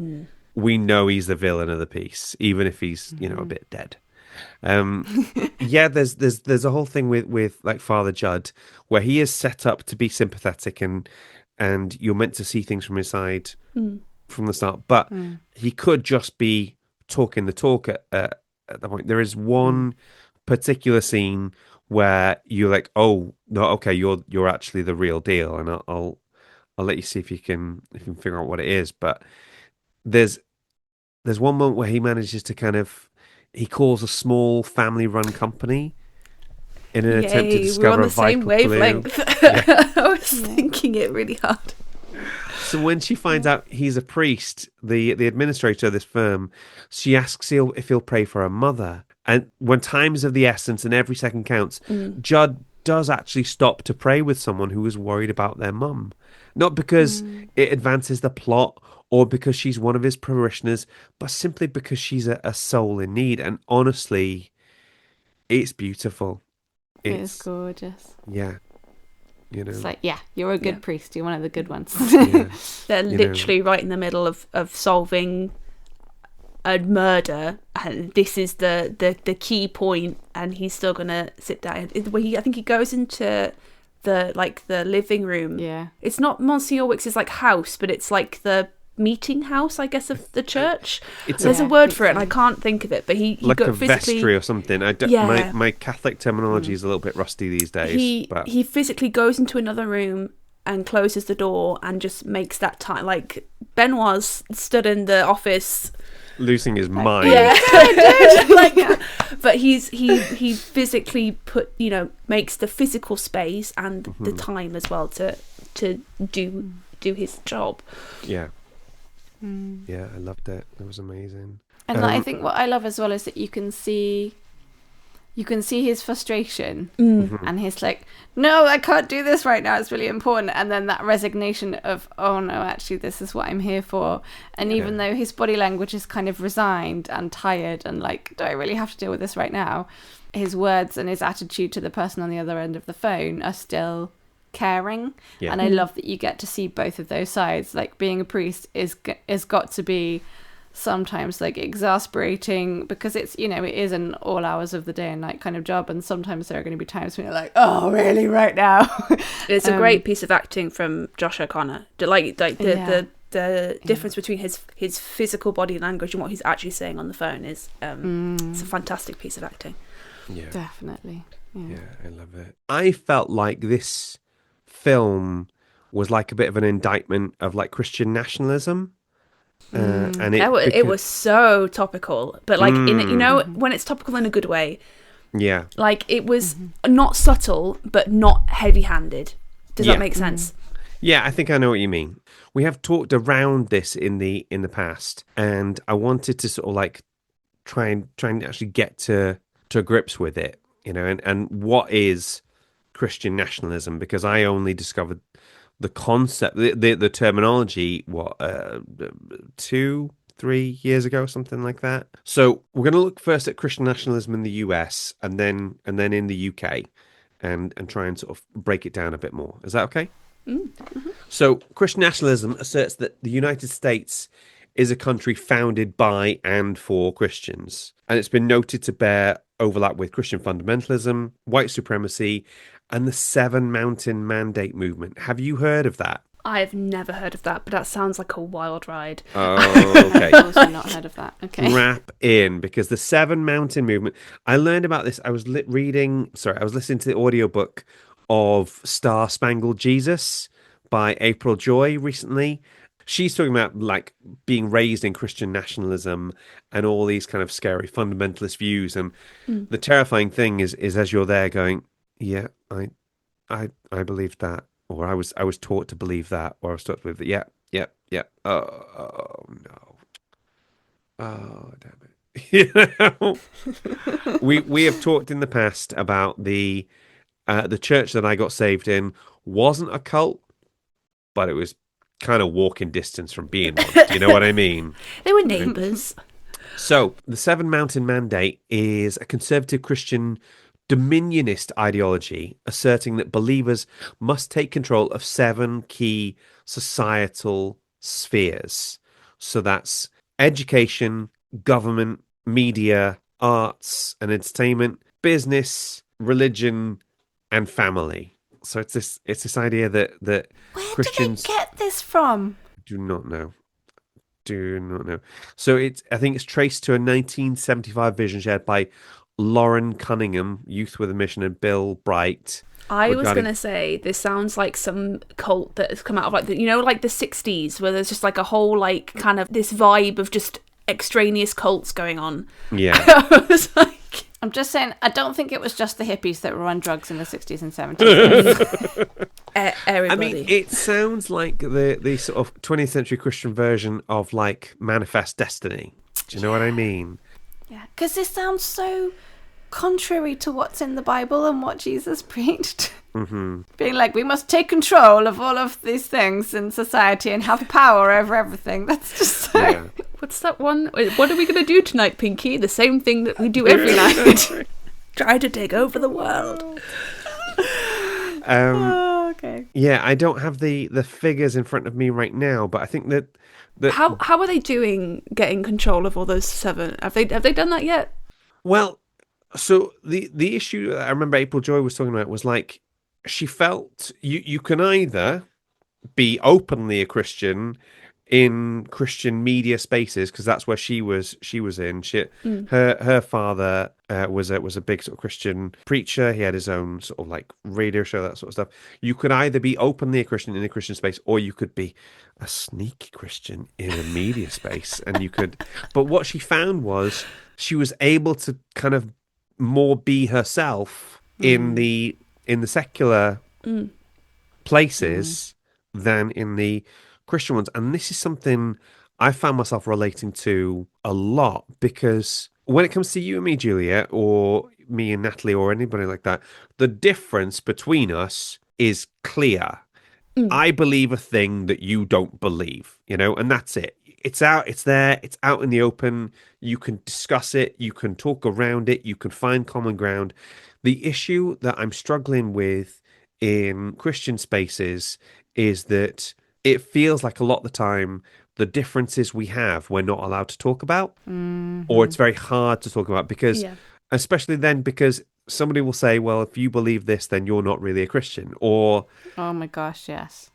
Speaker 1: we know he's the villain of the piece, even if he's, you know, a bit dead. There's a whole thing with like Father Judd where he is set up to be sympathetic and you're meant to see things from his side from the start, but he could just be talking the talk at that point. There is one particular scene where you're like, oh no, okay, you're actually the real deal, and I'll I'll let you see if you can figure out what it is. But there's one moment where he manages to he calls a small family-run company in an attempt to
Speaker 2: Yay, we're on
Speaker 1: discover
Speaker 2: the
Speaker 1: a
Speaker 2: same
Speaker 1: vital clue.
Speaker 2: wavelength.
Speaker 1: Yeah.
Speaker 2: I was thinking it really hard.
Speaker 1: So when she finds out he's a priest, the administrator of this firm, she asks if he'll pray for her mother. And when time is of the essence and every second counts, Judd does actually stop to pray with someone who is worried about their mum. Not because it advances the plot or because she's one of his parishioners, but simply because she's a soul in need. And honestly, it's beautiful.
Speaker 4: It's gorgeous.
Speaker 1: Yeah. You know.
Speaker 4: It's like, yeah, you're a good priest. You're one of the good ones.
Speaker 1: Yeah.
Speaker 2: They're literally right in the middle of solving a murder, and this is the key point, and he's still gonna sit down. I think he goes into the living room.
Speaker 4: Yeah,
Speaker 2: it's not Monsignor Wicks's house, but it's like the meeting house, I guess, of the church. There's a word for it, and I can't think of it. But he
Speaker 1: like a
Speaker 2: physically,
Speaker 1: vestry or something. I don't, my Catholic terminology is a little bit rusty these days.
Speaker 2: He physically goes into another room and closes the door and just makes that time. Like Benoit's stood in the office,
Speaker 1: losing his mind.
Speaker 2: Yeah, but he physically makes the physical space and the time as well to do his job.
Speaker 1: Yeah. Yeah, I loved it. It was amazing.
Speaker 4: And I think what I love as well is that you can see his frustration, and he's like, no, I can't do this right now, it's really important. And then that resignation of, oh no, actually this is what I'm here for. And even though his body language is kind of resigned and tired and like, do I really have to deal with this right now, his words and his attitude to the person on the other end of the phone are still caring. And I love that you get to see both of those sides. Like, being a priest is got to be sometimes like exasperating, because it's, it is an all hours of the day and night kind of job, and sometimes there are going to be times when you're like, oh really, right now.
Speaker 2: It's a great piece of acting from Josh O'Connor. The difference between his physical body language and what he's actually saying on the phone is it's a fantastic piece of acting.
Speaker 1: Yeah,
Speaker 4: definitely.
Speaker 1: Yeah, I love it. I felt like this film was like a bit of an indictment of like Christian nationalism. And
Speaker 2: it was so topical, but like when it's topical in a good way.
Speaker 1: Yeah, like
Speaker 2: it was not subtle but not heavy-handed. Does that make sense?
Speaker 1: Yeah, I think I know what you mean. We have talked around this in the past, and I wanted to sort of like try and actually get to grips with it, and what is Christian nationalism, because I only discovered the concept, the terminology, 2-3 years ago, something like that. So we're going to look first at Christian nationalism in the US and then in the UK, and try and sort of break it down a bit more. Is that okay? Mm-hmm. So Christian nationalism asserts that the United States is a country founded by and for Christians, and it's been noted to bear overlap with Christian fundamentalism, white supremacy, and the Seven Mountain Mandate movement. Have you heard of that?
Speaker 2: I've never heard of that, but that sounds like a wild ride.
Speaker 1: Oh, okay.
Speaker 4: I've also not heard of that. Okay.
Speaker 1: Strap in, because the Seven Mountain movement, I learned about this. I was listening to the audiobook of Star Spangled Jesus by April Joy recently. She's talking about like being raised in Christian nationalism and all these kind of scary fundamentalist views. And the terrifying thing is as you're there going, yeah, I believed that, or I was taught to believe that, or I was taught to believe that. Yeah. Oh no. Oh damn it. We have talked in the past about the church that I got saved in wasn't a cult, but it was kind of walking distance from being one. Do you know what I mean?
Speaker 2: They were neighbours.
Speaker 1: So the Seven Mountain Mandate is a conservative Christian dominionist ideology asserting that believers must take control of 7 key societal spheres. So that's education, government, media, arts and entertainment, business, religion, and family. So it's this idea that
Speaker 4: Where
Speaker 1: Christians
Speaker 4: did they get this from?
Speaker 1: do not know. So I think it's traced to a 1975 vision shared by Lauren Cunningham, Youth with a Mission, and Bill Bright.
Speaker 2: I was going to say, this sounds like some cult that has come out of like the 60s, where there's just like a whole like kind of this vibe of just extraneous cults going on.
Speaker 1: Yeah.
Speaker 2: I was like,
Speaker 4: I'm just saying, I don't think it was just the hippies that were on drugs in the 60s and 70s.
Speaker 2: Everybody.
Speaker 1: I mean, it sounds like the sort of 20th century Christian version of like Manifest Destiny. Do you know what I mean?
Speaker 4: Yeah, because this sounds so contrary to what's in the Bible and what Jesus preached.
Speaker 1: Mm-hmm.
Speaker 4: Being like, we must take control of all of these things in society and have power over everything. That's just so...
Speaker 1: Yeah.
Speaker 2: What's that one? What are we going to do tonight, Pinky? The same thing that we do every night. Try to take over the world.
Speaker 4: Okay.
Speaker 1: Yeah, I don't have the figures in front of me right now, but I think that
Speaker 2: how are they doing getting control of all those 7? Have they done that yet?
Speaker 1: Well, so the issue I remember April Joy was talking about was like she felt you can either be openly a Christian in Christian media spaces, because that's where she was in. Her father was a big sort of Christian preacher. He had his own sort of like radio show, that sort of stuff. You could either be openly a Christian in a Christian space, or you could be a sneaky Christian in a media space. And you could, but what she found was she was able to kind of more be herself in the secular places than in the Christian ones. And this is something I found myself relating to a lot, because when it comes to you and me, Julia, or me and Natalie, or anybody like that, the difference between us is clear. I believe a thing that you don't believe, and that's it. It's out, it's there, it's out in the open. You can discuss it, you can talk around it, you can find common ground. The issue that I'm struggling with in Christian spaces is that it feels like a lot of the time the differences we have we're not allowed to talk about, or it's very hard to talk about, because especially then, because somebody will say, well, if you believe this, then you're not really a Christian, or
Speaker 4: oh my gosh, yes.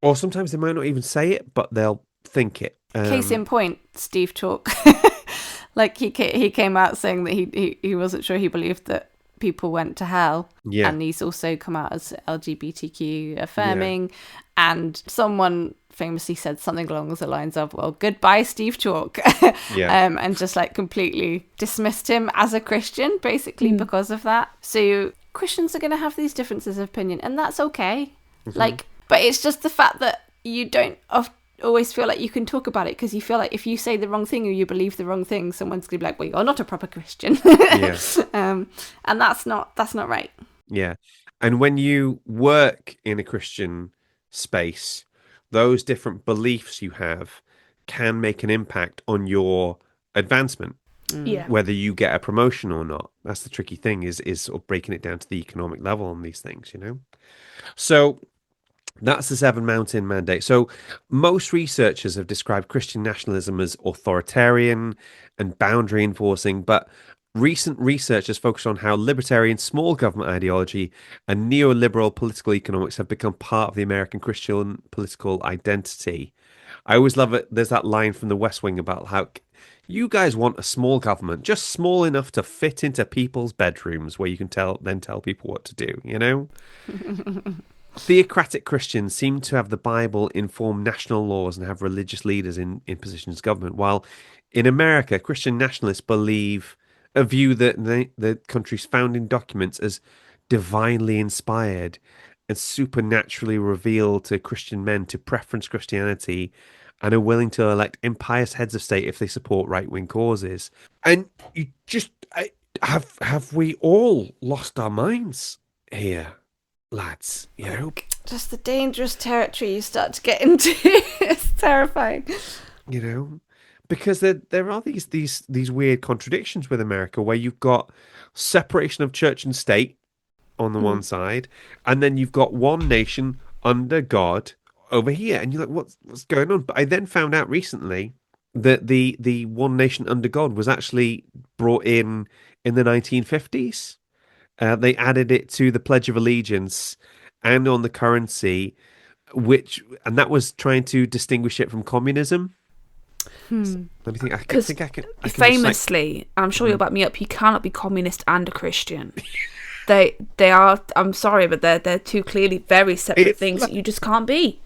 Speaker 1: Or sometimes they might not even say it, but they'll think it.
Speaker 4: Case in point, Steve Chalke. Like he came out saying that he wasn't sure he believed that people went to hell. Yeah. And he's also come out as LGBTQ affirming. Yeah. And someone famously said something along the lines of, well, goodbye, Steve Chalke. And just like completely dismissed him as a Christian, basically, because of that. So Christians are going to have these differences of opinion, and that's okay. Like, but it's just the fact that you don't always feel like you can talk about it, because you feel like if you say the wrong thing or you believe the wrong thing, someone's gonna be like, well, you're not a proper Christian. And that's not right.
Speaker 1: Yeah. And when you work in a Christian space, those different beliefs you have can make an impact on your advancement. Whether you get a promotion or not. That's the tricky thing, is sort of breaking it down to the economic level on these things, So that's the Seven Mountain Mandate. So most researchers have described Christian nationalism as authoritarian and boundary enforcing, but recent research has focused on how libertarian small government ideology and neoliberal political economics have become part of the American Christian political identity. I always love it. There's that line from The West Wing about how you guys want a small government, just small enough to fit into people's bedrooms where you can tell people what to do, Theocratic Christians seem to have the Bible inform national laws and have religious leaders in positions of government, while in America, Christian nationalists view the country's founding documents as divinely inspired and supernaturally revealed to Christian men to preference Christianity, and are willing to elect impious heads of state if they support right-wing causes. And you just have we all lost our minds here, lads?
Speaker 4: Just the dangerous territory you start to get into. It's terrifying.
Speaker 1: Because there are these weird contradictions with America, where you've got separation of church and state on the one side, and then you've got one nation under God over here, and you're like, what's going on? But I then found out recently that the one nation under God was actually brought in the 1950s. They added it to the Pledge of Allegiance and on the currency, and that was trying to distinguish it from communism. Let me think. I
Speaker 2: Because
Speaker 1: think I can
Speaker 2: famously, I'm sure you'll back me up, you cannot be communist and a Christian. They are, I'm sorry, but they're two clearly very separate things that you just can't be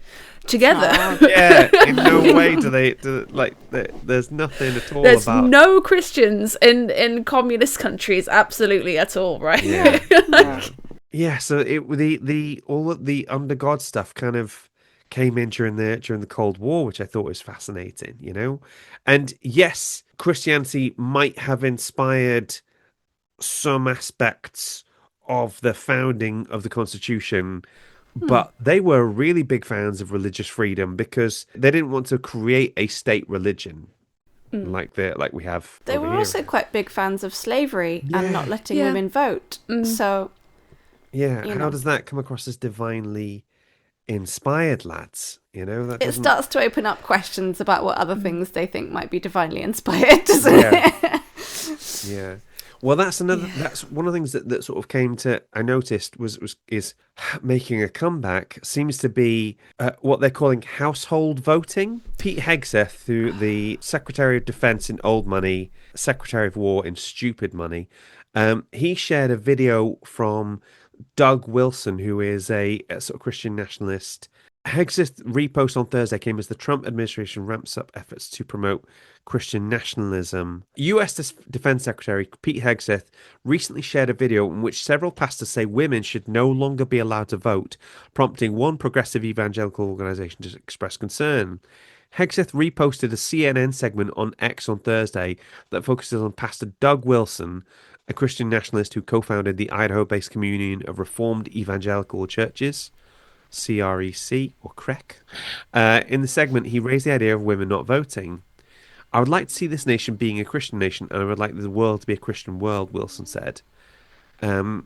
Speaker 2: together.
Speaker 1: Yeah, in no way there's nothing at all
Speaker 2: There's
Speaker 1: about...
Speaker 2: no Christians in communist countries, absolutely at all, right?
Speaker 1: Yeah, so the all of the under God stuff kind of came in during the Cold War, which I thought was fascinating, you know? And yes, Christianity might have inspired some aspects of the founding of the Constitution, but they were really big fans of religious freedom because they didn't want to create a state religion like we have.
Speaker 4: They
Speaker 1: over
Speaker 4: were
Speaker 1: here.
Speaker 4: also quite big fans of slavery and not letting
Speaker 2: Yeah.
Speaker 4: women vote. So,
Speaker 1: Yeah,
Speaker 4: you
Speaker 1: how
Speaker 4: know.
Speaker 1: does that come across as divinely inspired, lads? You know, that
Speaker 4: it
Speaker 1: doesn't...
Speaker 4: starts to open up questions about what other things they think might be divinely inspired, doesn't
Speaker 1: Yeah.
Speaker 4: it?
Speaker 1: Yeah. Well, that's another. That's one of the things that sort of came to. I noticed is making a comeback. Seems to be what they're calling household voting. Pete Hegseth, who the Secretary of Defense in old money, Secretary of War in stupid money, he shared a video from Doug Wilson, who is a sort of Christian nationalist. Hegseth's repost on Thursday came as the Trump administration ramps up efforts to promote Christian nationalism. U.S. Defense Secretary Pete Hegseth recently shared a video in which several pastors say women should no longer be allowed to vote, prompting one progressive evangelical organization to express concern. Hegseth reposted a CNN segment on X on Thursday that focuses on Pastor Doug Wilson, a Christian nationalist who co-founded the Idaho-based Communion of Reformed Evangelical Churches, CREC or CREC. In the segment, he raised the idea of women not voting. I would like to see this nation being a Christian nation, and I would like the world to be a Christian world, Wilson said. Then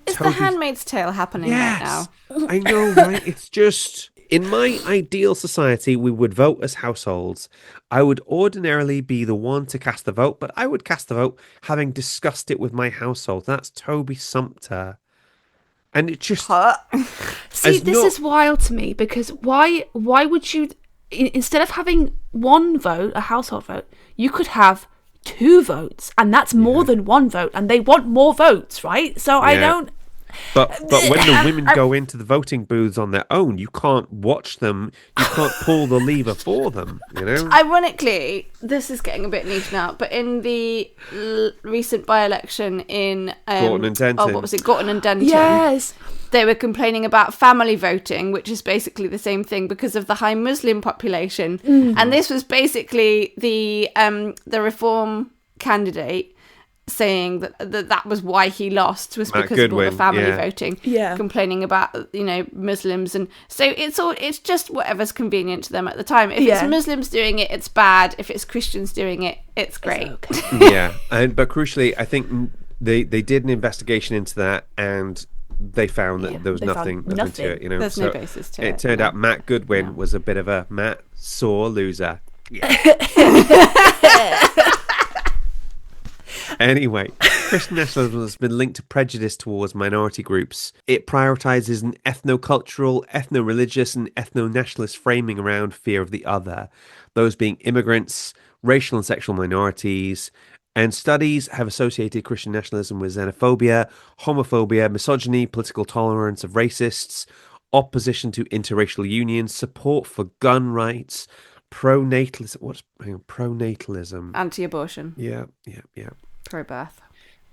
Speaker 4: Is The Handmaid's Tale happening right now?
Speaker 1: I know, right? It's just... In my ideal society, we would vote as households. I would ordinarily be the one to cast the vote, but I would cast the vote having discussed it with my household. That's Toby Sumpter. And it just...
Speaker 2: See, this is wild to me because why would you, instead of having one vote, a household vote, you could have two votes, and that's more than one vote, and they want more votes, right? So I don't...
Speaker 1: But when the women go into the voting booths on their own, you can't watch them. You can't pull the lever for them, you know?
Speaker 4: Ironically, this is getting a bit niche now, but in the recent by-election in...
Speaker 1: Gorton and Denton.
Speaker 4: Oh, what was it? Gorton and Denton.
Speaker 2: Yes.
Speaker 4: They were complaining about family voting, which is basically the same thing because of the high Muslim population. And this was basically the Reform candidate saying that was why he lost, was because of all the family voting, complaining about Muslims, and so it's just whatever's convenient to them at the time. If it's Muslims doing it, it's bad. If it's Christians doing it, it's great.
Speaker 2: It's okay.
Speaker 1: But crucially, I think they did an investigation into that, and they found that there was nothing to it.
Speaker 4: There's no basis to it.
Speaker 1: It turned out Matt Goodwin was a bit of a sore loser. Anyway, Christian nationalism has been linked to prejudice towards minority groups. It prioritizes an ethno-cultural, ethno-religious, and ethno-nationalist framing around fear of the other, those being immigrants, racial and sexual minorities, and studies have associated Christian nationalism with xenophobia, homophobia, misogyny, political tolerance of racists, opposition to interracial unions, support for gun rights, pronatalism.
Speaker 4: Anti-abortion.
Speaker 1: Yeah.
Speaker 4: Pro-birth.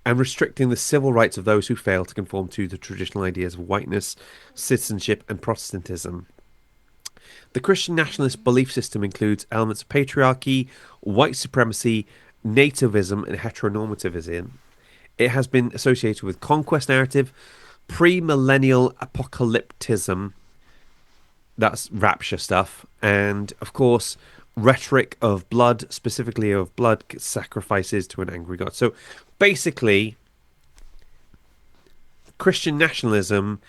Speaker 1: And restricting the civil rights of those who fail to conform to the traditional ideas of whiteness, citizenship, and Protestantism. The Christian nationalist belief system includes elements of patriarchy, white supremacy, nativism, and heteronormativism. It has been associated with conquest narrative, pre-millennial apocalypticism, that's rapture stuff, and, of course, rhetoric of blood, specifically of blood sacrifices to an angry God. So basically, Christian nationalism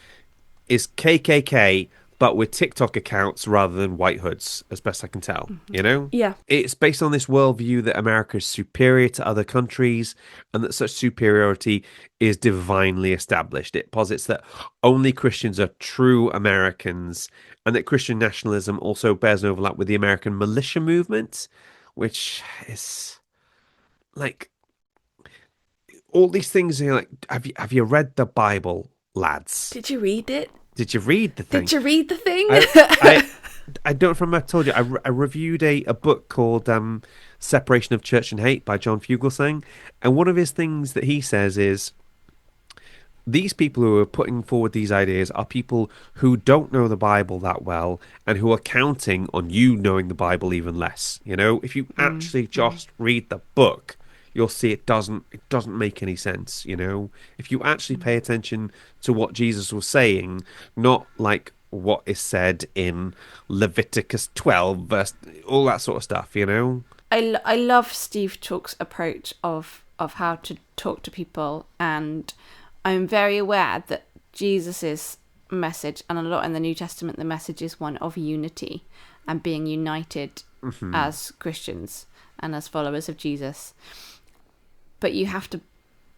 Speaker 1: is KKK but with TikTok accounts rather than white hoods, as best I can tell, you know?
Speaker 2: Yeah.
Speaker 1: It's based on this worldview that America is superior to other countries and that such superiority is divinely established. It posits that only Christians are true Americans and that Christian nationalism also bears an overlap with the American militia movement, which is like all these things. Are like, have you read the Bible, lads?
Speaker 2: Did you read it?
Speaker 1: Did you read the thing?
Speaker 2: Did you read the thing?
Speaker 1: I don't remember. I told you I reviewed a book called Separation of Church and Hate by John Fugelsang, and one of his things that he says is these people who are putting forward these ideas are people who don't know the Bible that well and who are counting on you knowing the Bible even less. You know, if you actually just read the book, you'll see it doesn't make any sense, you know? If you actually pay attention to what Jesus was saying, not like what is said in Leviticus 12, verse, all that sort of stuff, you know?
Speaker 4: I love Steve Chalke's approach of how to talk to people, and I'm very aware that Jesus's message, and a lot in the New Testament, the message is one of unity and being united as Christians and as followers of Jesus. But you have to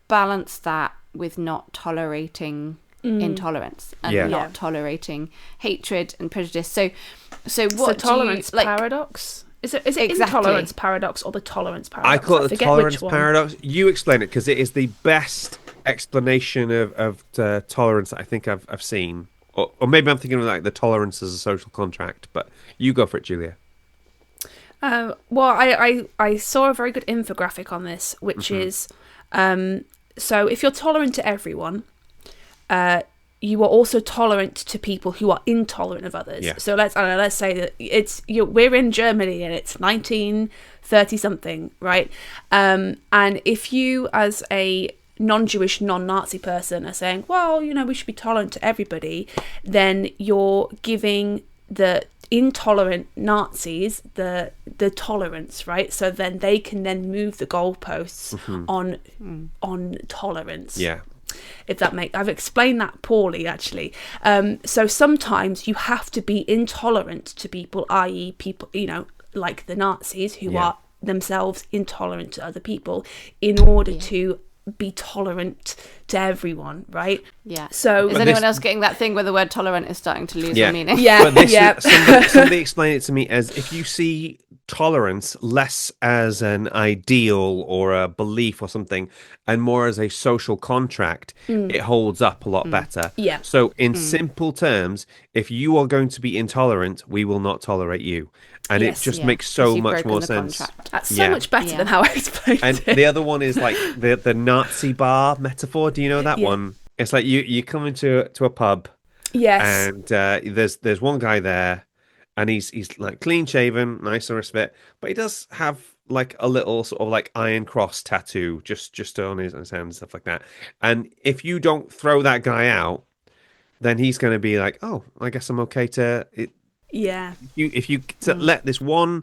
Speaker 4: balance that with not tolerating intolerance and not tolerating hatred and prejudice. So what
Speaker 2: tolerance
Speaker 4: do you,
Speaker 2: paradox? Is it exactly. Intolerance paradox or the tolerance paradox?
Speaker 1: I call it the tolerance paradox. You explain it because it is the best explanation of tolerance that I think I've seen. Or maybe I'm thinking of like the tolerance as a social contract, but you go for it, Julia.
Speaker 2: Well, I saw a very good infographic on this, which is, so if you're tolerant to everyone, you are also tolerant to people who are intolerant of others.
Speaker 1: Yeah.
Speaker 2: So let's say that we're in Germany and it's 1930 something, right? And if you, as a non-Jewish, non-Nazi person, are saying, well, you know, we should be tolerant to everybody, then you're giving the intolerant Nazis the tolerance, right? So then they can then move the goalposts on tolerance.
Speaker 1: Yeah.
Speaker 2: If that I've explained that poorly, actually. So sometimes you have to be intolerant to people, i.e. people, you know, like the Nazis who are themselves intolerant to other people in order to be tolerant to everyone, right?
Speaker 4: Yeah.
Speaker 2: So
Speaker 4: is anyone else getting that thing where the word tolerant is starting to lose their meaning?
Speaker 2: Yeah.
Speaker 1: But somebody explained it to me as if you see tolerance less as an ideal or a belief or something and more as a social contract, it holds up a lot better.
Speaker 2: Yeah.
Speaker 1: So in simple terms, if you are going to be intolerant, we will not tolerate you. And it just makes so much more sense.
Speaker 2: That's so much better than how I explained
Speaker 1: and
Speaker 2: it.
Speaker 1: The other one is like the Nazi bar metaphor. Do you know that one? It's like you come into a pub.
Speaker 2: Yes.
Speaker 1: And there's one guy there, and he's like clean shaven, nice and rest of it, but he does have like a little sort of like iron cross tattoo just on his hands and stuff like that. And if you don't throw that guy out, then he's going to be like, oh, I guess I'm okay to. If you let this one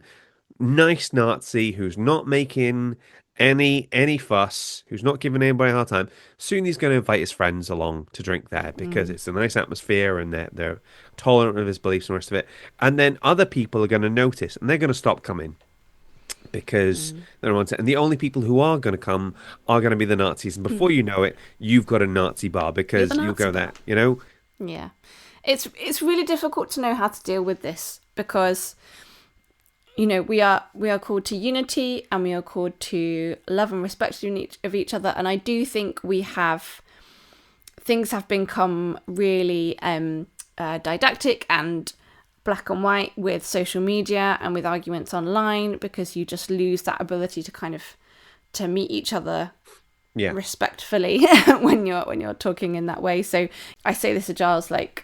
Speaker 1: nice Nazi who's not making any fuss, who's not giving anybody a hard time, soon he's going to invite his friends along to drink there because it's a nice atmosphere and they're tolerant of his beliefs and the rest of it. And then other people are going to notice and they're going to stop coming because they don't want it. And the only people who are going to come are going to be the Nazis. And before you know it, you've got a Nazi bar because you'll go there, you know?
Speaker 4: Yeah. It's really difficult to know how to deal with this because, you know, we are called to unity and we are called to love and respect of each other. And I do think things have become really didactic and black and white with social media and with arguments online because you just lose that ability to meet each other respectfully when you're talking in that way. So I say this to Giles, like,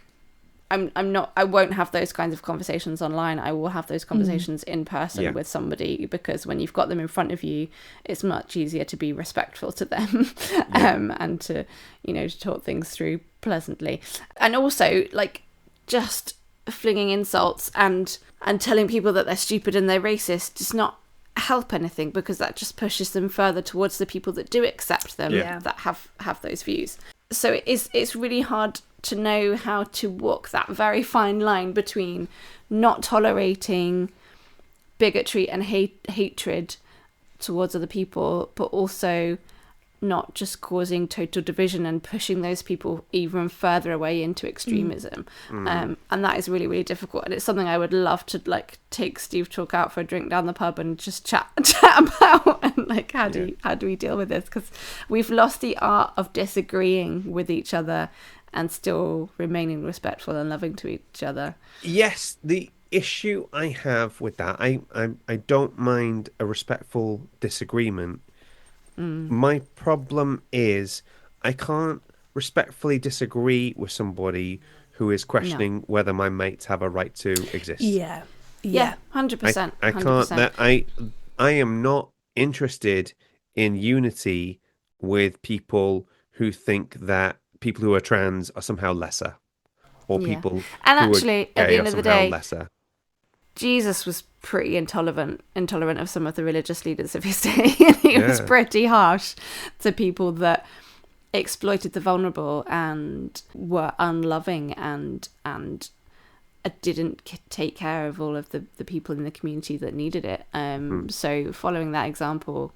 Speaker 4: I won't have those kinds of conversations online. I will have those conversations in person with somebody because when you've got them in front of you, it's much easier to be respectful to them and to, you know, to talk things through pleasantly. And also, like, just flinging insults and telling people that they're stupid and they're racist does not help anything because that just pushes them further towards the people that do accept them that have those views. So it's really hard to know how to walk that very fine line between not tolerating bigotry and hatred towards other people, but also not just causing total division and pushing those people even further away into extremism. And that is really, really difficult. And it's something I would love to like take Steve Chalke out for a drink down the pub and just chat about. And like, how do we deal with this? Because we've lost the art of disagreeing with each other and still remaining respectful and loving to each other.
Speaker 1: Yes, the issue I have with that, I don't mind a respectful disagreement. My problem is I can't respectfully disagree with somebody who is questioning whether my mates have a right to exist.
Speaker 2: Yeah,
Speaker 4: 100%.
Speaker 1: I can't. I am not interested in unity with people who think that people who are trans are somehow lesser, or people
Speaker 4: and
Speaker 1: who
Speaker 4: actually
Speaker 1: are
Speaker 4: at
Speaker 1: gay
Speaker 4: the end
Speaker 1: are
Speaker 4: of the
Speaker 1: somehow
Speaker 4: day,
Speaker 1: lesser.
Speaker 4: Jesus was pretty intolerant of some of the religious leaders of his day. And he was pretty harsh to people that exploited the vulnerable and were unloving and didn't take care of all of the people in the community that needed it. So following that example,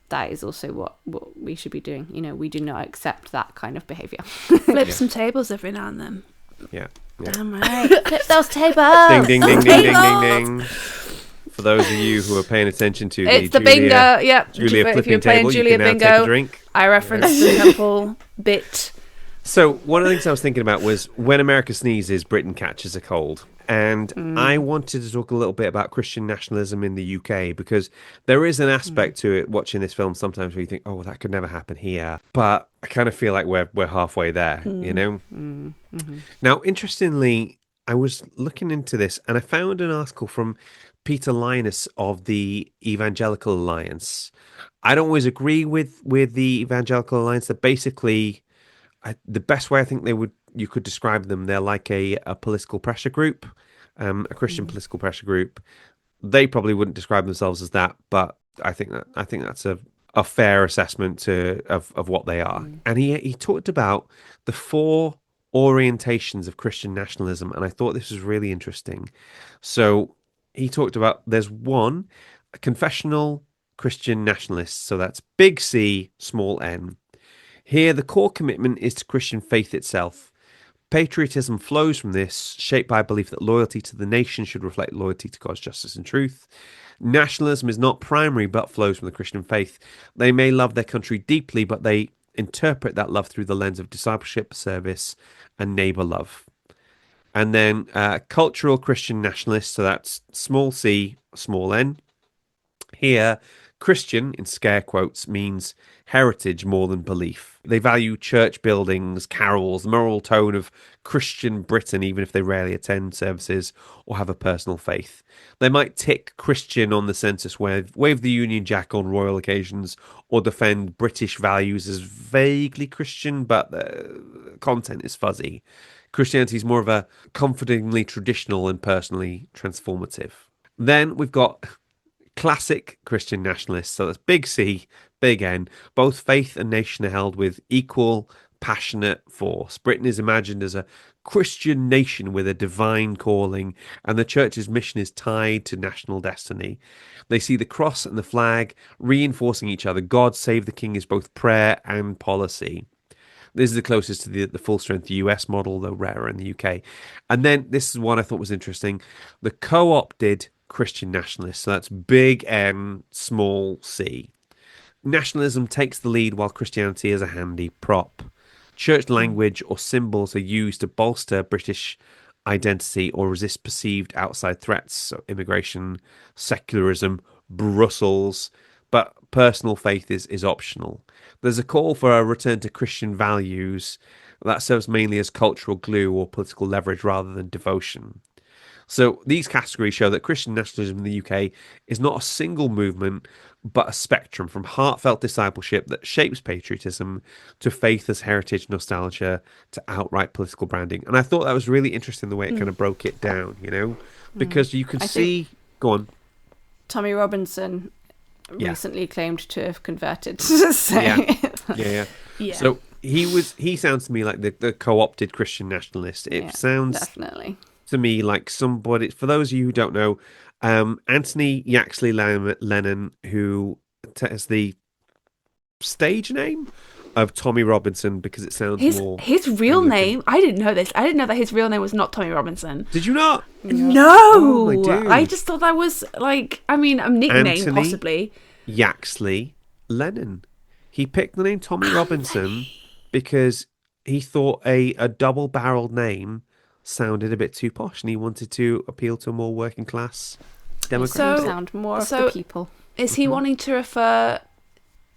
Speaker 4: that is also what we should be doing. You know, we do not accept that kind of behaviour.
Speaker 2: Flip some tables every now and then.
Speaker 1: Yeah.
Speaker 4: Damn right. Flip those tables.
Speaker 1: Ding, ding, ding, ding, ding, ding, ding. For those of you who are paying attention to
Speaker 2: it's
Speaker 1: the
Speaker 2: bingo.
Speaker 1: Julia
Speaker 2: If
Speaker 1: flipping
Speaker 2: you're playing
Speaker 1: table,
Speaker 2: Julia
Speaker 1: you can now
Speaker 2: bingo,
Speaker 1: take a drink.
Speaker 2: I referenced the temple bit.
Speaker 1: So one of the things I was thinking about was when America sneezes, Britain catches a cold. And I wanted to talk a little bit about Christian nationalism in the UK, because there is an aspect to it watching this film sometimes where you think, oh, that could never happen here. But I kind of feel like we're halfway there, you know? Now, interestingly, I was looking into this and I found an article from Peter Linus of the Evangelical Alliance. I don't always agree with the Evangelical Alliance. They're basically, the best way I think you could describe them, they're like a political pressure group, a Christian political pressure group. They probably wouldn't describe themselves as that, but I think that's a fair assessment of what they are. And he talked about the 4 orientations of Christian nationalism, and I thought this was really interesting. So he talked about, there's one, a confessional Christian nationalist, so that's big C, small n. Here, the core commitment is to Christian faith itself. Patriotism flows from this, shaped by a belief that loyalty to the nation should reflect loyalty to God's justice and truth. Nationalism is not primary, but flows from the Christian faith. They may love their country deeply, but they interpret that love through the lens of discipleship, service, and neighbor love. And then cultural Christian nationalists, so that's small c, small n. Here, Christian, in scare quotes, means heritage more than belief. They value church buildings, carols, the moral tone of Christian Britain, even if they rarely attend services or have a personal faith. They might tick Christian on the census, wave the Union Jack on royal occasions, or defend British values as vaguely Christian, but the content is fuzzy. Christianity is more of a comfortingly traditional and personally transformative. Then we've got classic Christian nationalists, so that's big C, big N. Both faith and nation are held with equal passionate force. Britain is imagined as a Christian nation with a divine calling, and the church's mission is tied to national destiny. They see the cross and the flag reinforcing each other. God save the king is both prayer and policy. This is the closest to the full-strength US model, though rarer in the UK. And then this is one I thought was interesting. The co-opted Christian nationalists, so that's big N, small c. Nationalism takes the lead while Christianity is a handy prop. Church language or symbols are used to bolster British identity or resist perceived outside threats, so immigration, secularism, Brussels, but personal faith is optional. There's a call for a return to Christian values that serves mainly as cultural glue or political leverage rather than devotion. So these categories show that Christian nationalism in the UK is not a single movement, but a spectrum from heartfelt discipleship that shapes patriotism to faith as heritage nostalgia to outright political branding. And I thought that was really interesting the way it kind of broke it down, you know, because you could see... Go on.
Speaker 4: Tommy Robinson recently claimed to have converted. So.
Speaker 1: Yeah. So he sounds to me like the co-opted Christian nationalist. It sounds
Speaker 4: definitely
Speaker 1: to me like somebody. For those of you who don't know, Anthony Yaxley Lennon, who has the stage name of Tommy Robinson because it sounds more
Speaker 2: his real
Speaker 1: Anglican.
Speaker 2: name. I didn't know this. I didn't know that his real name was not Tommy Robinson.
Speaker 1: Did you not?
Speaker 2: No,
Speaker 1: Oh, my dude.
Speaker 2: I just thought that was like, I mean, a nickname
Speaker 1: Anthony
Speaker 2: possibly.
Speaker 1: Yaxley Lennon. He picked the name Tommy Robinson because he thought a double-barreled name sounded a bit too posh, and he wanted to appeal to a more working class demographic.
Speaker 4: sound more of the people.
Speaker 2: Is he wanting to refer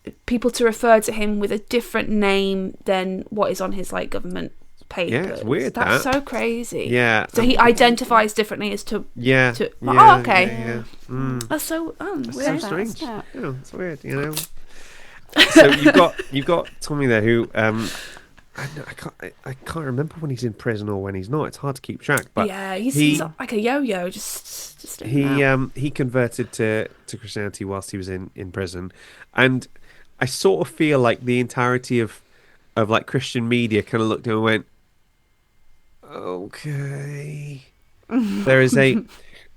Speaker 2: to him with a different name than what is on his like government papers?
Speaker 1: Yeah, it's weird.
Speaker 2: That's so crazy.
Speaker 1: Yeah.
Speaker 2: So he identifies differently as to.
Speaker 1: Yeah.
Speaker 2: To,
Speaker 1: yeah,
Speaker 2: oh, okay.
Speaker 1: Yeah. Mm.
Speaker 2: That's so.
Speaker 1: That's
Speaker 2: Weird.
Speaker 1: so strange.
Speaker 4: Yeah.
Speaker 1: Yeah, it's weird, you know. So you've got Tommy there who I can't remember when he's in prison or when he's not. It's hard to keep track. But
Speaker 2: yeah, he's like a yo-yo. Just
Speaker 1: he converted to Christianity whilst he was in prison, and I sort of feel like the entirety of like Christian media kind of looked at him and went, okay. There is a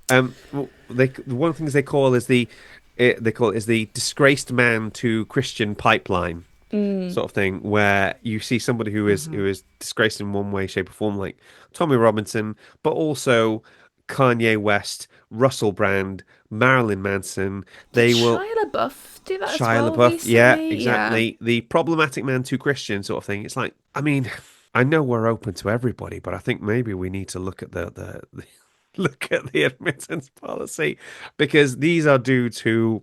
Speaker 1: one of the things they call is the disgraced man to Christian pipeline sort of thing, where you see somebody who is disgraced in one way, shape, or form, like Tommy Robinson, but also Kanye West, Russell Brand, Marilyn Manson. They will
Speaker 2: Shia LaBeouf do that as
Speaker 1: Shia
Speaker 2: well
Speaker 1: LaBeouf,
Speaker 2: recently?
Speaker 1: yeah, exactly. The problematic man to Christian sort of thing. It's like, I mean, I know we're open to everybody, but I think maybe we need to look at the look at the admittance policy, because these are dudes who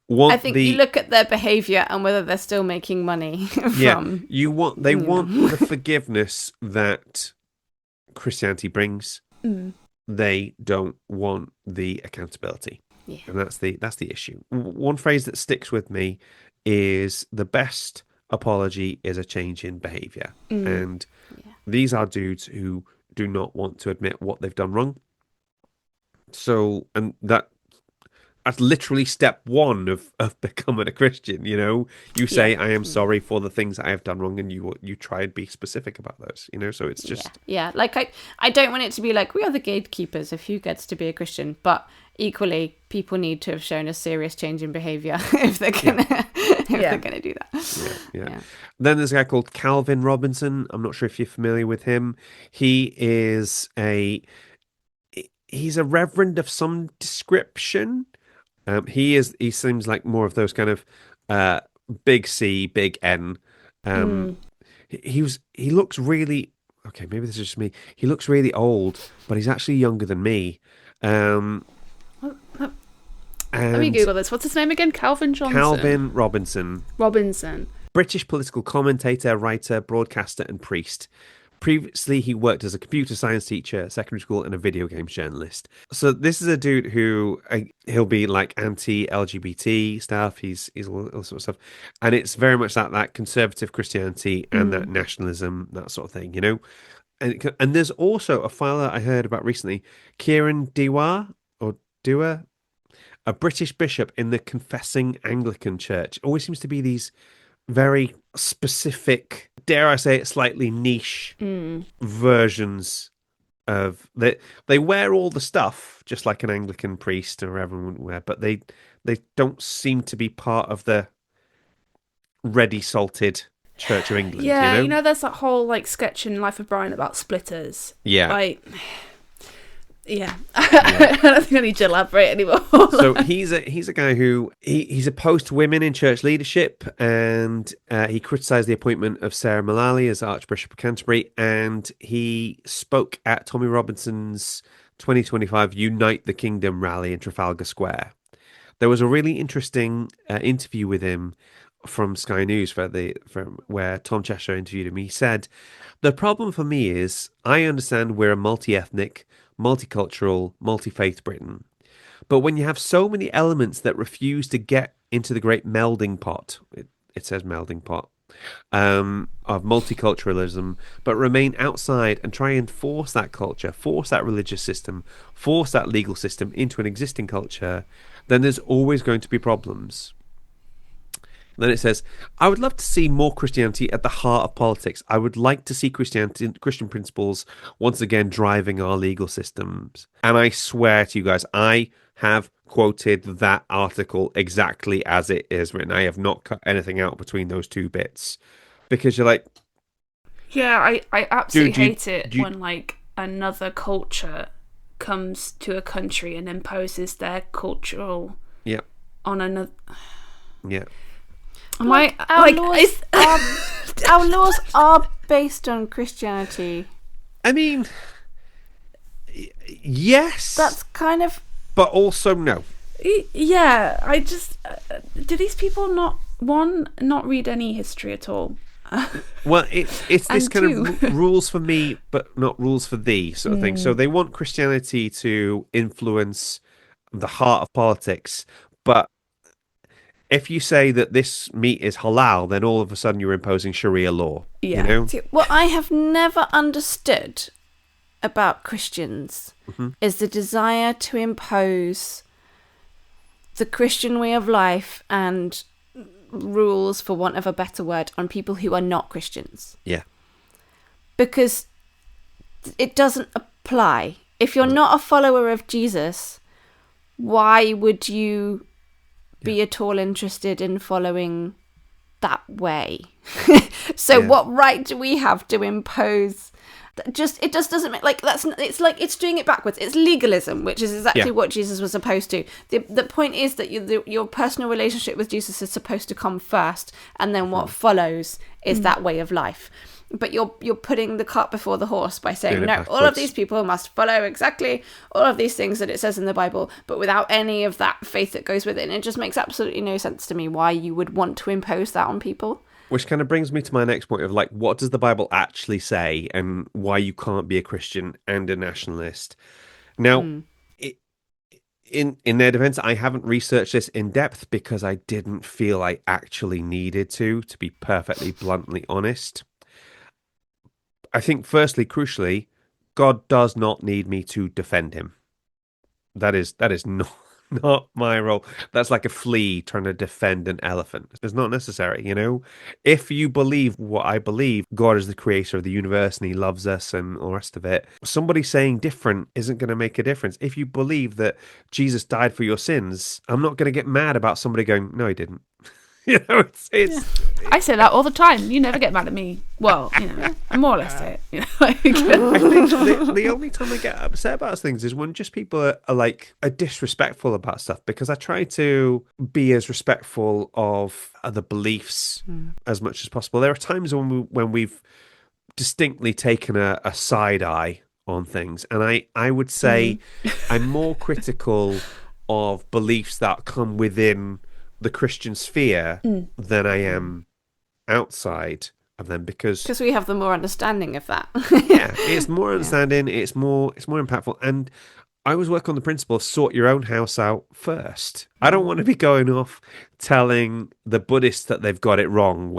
Speaker 1: want
Speaker 4: I think you look at their behaviour and whether they're still making money from.
Speaker 1: They want the forgiveness that Christianity brings. They don't want the accountability.
Speaker 4: Yeah.
Speaker 1: And that's the issue. One phrase that sticks with me is the best apology is a change in behaviour. And these are dudes who do not want to admit what they've done wrong. So, and that's literally step one of becoming a Christian. You know, you say, I am sorry for the things I have done wrong, and you try and be specific about those, you know, so it's just
Speaker 4: like I don't want it to be like we are the gatekeepers of who gets to be a Christian, but equally people need to have shown a serious change in behavior if they're gonna they're gonna do that.
Speaker 1: Yeah. Then there's a guy called Calvin Robinson. I'm not sure if you're familiar with him. He's a reverend of some description. He seems like more of those kind of big C, big N. He looks really, okay, maybe this is just me. He looks really old, but he's actually younger than me.
Speaker 2: Let me Google this. What's his name again? Calvin
Speaker 1: Robinson. British political commentator, writer, broadcaster, and priest. Previously, he worked as a computer science teacher at secondary school and a video games journalist. So this is a dude who he'll be like anti-LGBT stuff. He's all sorts of stuff, and it's very much that conservative Christianity and that nationalism, that sort of thing, you know. And there's also a fella I heard about recently, Kieran Dewar, a British bishop in the Confessing Anglican Church. Always seems to be these very specific, dare I say it, slightly niche versions of they wear all the stuff just like an Anglican priest or everyone would wear, but they don't seem to be part of the ready salted Church of England.
Speaker 2: Yeah,
Speaker 1: you know,
Speaker 2: there's that whole like sketch in Life of Brian about splitters.
Speaker 1: Yeah.
Speaker 2: Like, yeah. I don't think I need to elaborate anymore.
Speaker 1: So he's a guy who he's opposed to women in church leadership, and he criticised the appointment of Sarah Mullally as Archbishop of Canterbury, and he spoke at Tommy Robinson's 2025 Unite the Kingdom rally in Trafalgar Square. There was a really interesting interview with him from Sky News from where Tom Cheshire interviewed him. He said, "The problem for me is I understand we're a multi-ethnic, multicultural, multi-faith Britain. But when you have so many elements that refuse to get into the great melding pot," it says melding pot, of multiculturalism, but remain outside and try and force that culture, force that religious system, force that legal system into an existing culture, then there's always going to be problems. Then it says, I would love to see more Christianity at the heart of politics. I would like to see Christian principles once again driving our legal systems. And I swear to you guys, I have quoted that article exactly as it is written. I have not cut anything out between those two bits. Because you're like...
Speaker 2: Yeah, I absolutely hate it when, like, another culture comes to a country and imposes their cultural...
Speaker 1: Yeah.
Speaker 2: On another...
Speaker 1: Yeah.
Speaker 4: Our laws are based on Christianity.
Speaker 1: I mean, yes.
Speaker 4: That's kind of...
Speaker 1: But also no.
Speaker 2: Yeah, I just... do these people not read any history at all?
Speaker 1: Well, it's this kind of rules for me, but not rules for thee sort of thing. So they want Christianity to influence the heart of politics, but if you say that this meat is halal, then all of a sudden you're imposing Sharia law.
Speaker 2: Yeah.
Speaker 1: You know?
Speaker 4: What I have never understood about Christians is the desire to impose the Christian way of life and rules, for want of a better word, on people who are not Christians.
Speaker 1: Yeah.
Speaker 4: Because it doesn't apply. If you're not a follower of Jesus, why would you be at all interested in following that way? What right do we have to impose? It just doesn't make, like, it's doing it backwards. It's legalism, which is exactly what Jesus was supposed to. The point is that your personal relationship with Jesus is supposed to come first, and then what follows is that way of life. But you're putting the cart before the horse by saying, no, all of these people must follow exactly all of these things that it says in the Bible, but without any of that faith that goes with it. And it just makes absolutely no sense to me why you would want to impose that on people.
Speaker 1: Which kind of brings me to my next point of, like, what does the Bible actually say and why you can't be a Christian and a nationalist? Now, in their defense, I haven't researched this in depth because I didn't feel I actually needed to be perfectly bluntly honest. I think, firstly, crucially, God does not need me to defend him. That is not my role. That's like a flea trying to defend an elephant. It's not necessary, you know? If you believe what I believe, God is the creator of the universe and he loves us and all the rest of it, somebody saying different isn't going to make a difference. If you believe that Jesus died for your sins, I'm not going to get mad about somebody going, no, he didn't. You know, it's
Speaker 2: I say that all the time. You never get mad at me. Well, you know, I more or less say it. You know,
Speaker 1: I think the only time I get upset about things is when just people are disrespectful about stuff, because I try to be as respectful of other beliefs as much as possible. There are times when we've distinctly taken a side eye on things, and I would say I'm more critical of beliefs that come within the Christian sphere than I am outside of them, because
Speaker 4: we have the more understanding of that.
Speaker 1: Yeah, it's more understanding, it's more impactful, and I always work on the principle of sort your own house out first. I don't want to be going off telling the Buddhists that they've got it wrong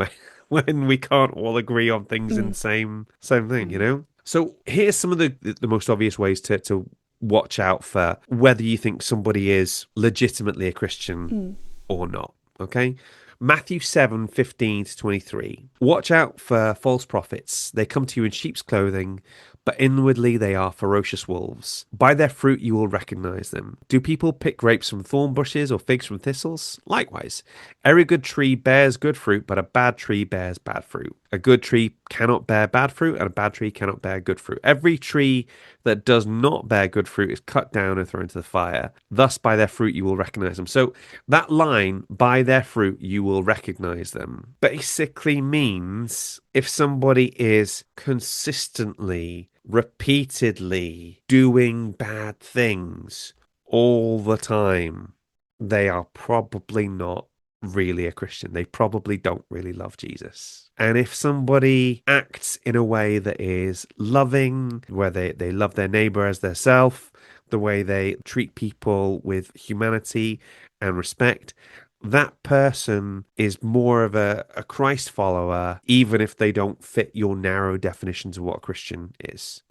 Speaker 1: when we can't all agree on things in the same thing, you know? So here's some of the most obvious ways to watch out for whether you think somebody is legitimately a Christian or not, okay? Matthew 7:15-23. Watch out for false prophets. They come to you in sheep's clothing, but inwardly they are ferocious wolves. By their fruit you will recognize them. Do people pick grapes from thorn bushes or figs from thistles? Likewise, every good tree bears good fruit, but a bad tree bears bad fruit. A good tree cannot bear bad fruit, and a bad tree cannot bear good fruit. Every tree that does not bear good fruit is cut down and thrown into the fire. Thus, by their fruit you will recognize them. So that line, by their fruit you will recognize them, basically means if somebody is consistently, repeatedly doing bad things all the time, they are probably not really a Christian. They probably don't really love Jesus. And if somebody acts in a way that is loving, where they love their neighbor as their self, the way they treat people with humanity and respect, that person is more of a Christ follower, even if they don't fit your narrow definitions of what a Christian is.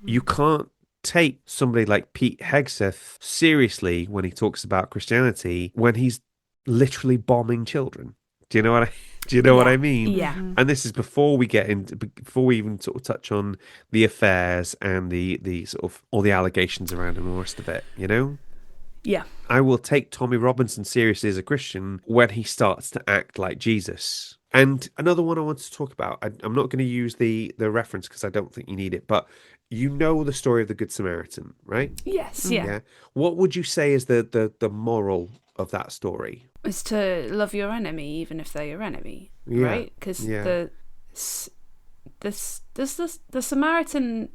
Speaker 1: You can't take somebody like Pete Hegseth seriously when he talks about Christianity, when he's literally bombing children Do you know what I do you know what I mean?
Speaker 2: Yeah.
Speaker 1: And this is before we get into before we even sort of touch on the affairs and the sort of all the allegations around and all the rest of it, you know?
Speaker 2: Yeah.
Speaker 1: I will take Tommy Robinson seriously as a Christian when he starts to act like Jesus. And another one I want to talk about, I'm not going to use the reference because I don't think you need it, but you know the story of the Good Samaritan, right?
Speaker 2: Yes. Yeah.
Speaker 1: Yeah. What would you say is the moral of that story?
Speaker 2: Is to love your enemy even if they're your enemy,
Speaker 1: Yeah.
Speaker 2: right? Because
Speaker 1: Yeah.
Speaker 2: the Samaritan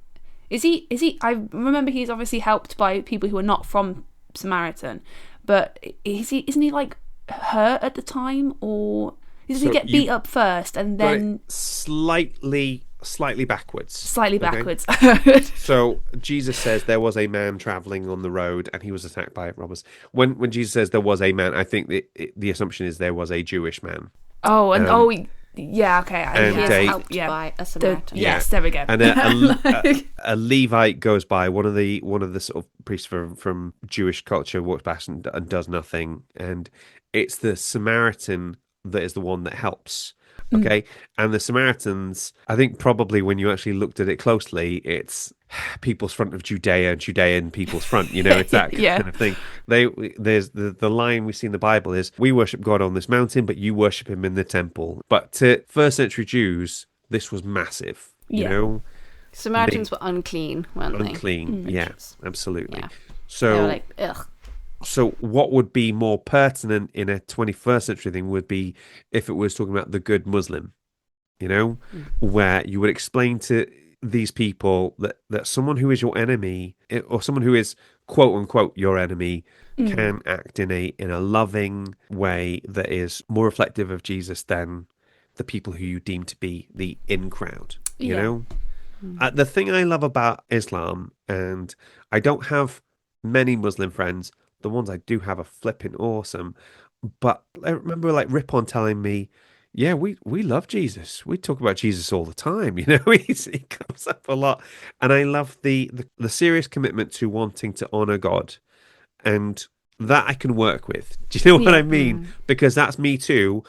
Speaker 2: is he? I remember he's obviously helped by people who are not from Samaritan, but isn't he like hurt at the time, or does he get beat up first and then
Speaker 1: slightly backwards?
Speaker 2: Slightly
Speaker 1: Okay?
Speaker 2: backwards.
Speaker 1: So Jesus says there was a man traveling on the road and he was attacked by robbers. When Jesus says there was a man, I think the assumption is there was a Jewish man.
Speaker 2: Oh, and yeah, okay.
Speaker 1: And
Speaker 4: He was
Speaker 1: a-
Speaker 4: helped by a Samaritan.
Speaker 2: Yes, there we go.
Speaker 1: And a Levite goes by, one of the sort of priests from Jewish culture, walks past and does nothing, and it's the Samaritan that is the one that helps. Okay, and the Samaritans, I think probably when you actually looked at it closely, it's people's front of Judea and Judean people's front. You know, it's that
Speaker 2: Yeah.
Speaker 1: kind of thing. There's the line we see in the Bible is, "We worship God on this mountain, but you worship Him in the temple." But to first century Jews, this was massive. You
Speaker 2: Yeah.
Speaker 1: know,
Speaker 4: Samaritans were unclean, weren't they?
Speaker 1: unclean. Yeah, absolutely.
Speaker 4: Yeah. They
Speaker 1: So
Speaker 4: were like, ugh.
Speaker 1: So what would be more pertinent in a 21st century thing would be if it was talking about the good Muslim, you know, where you would explain to these people that someone who is your enemy or someone who is quote unquote your enemy can act in a loving way that is more reflective of Jesus than the people who you deem to be the in crowd, you
Speaker 2: Yeah.
Speaker 1: know? The thing I love about Islam, and I don't have many Muslim friends, the ones I do have are flipping awesome. But I remember like Ripon telling me, yeah, we love Jesus. We talk about Jesus all the time. You know, he comes up a lot. And I love the serious commitment to wanting to honor God. And that I can work with. Do you know what I mean? Because that's me too.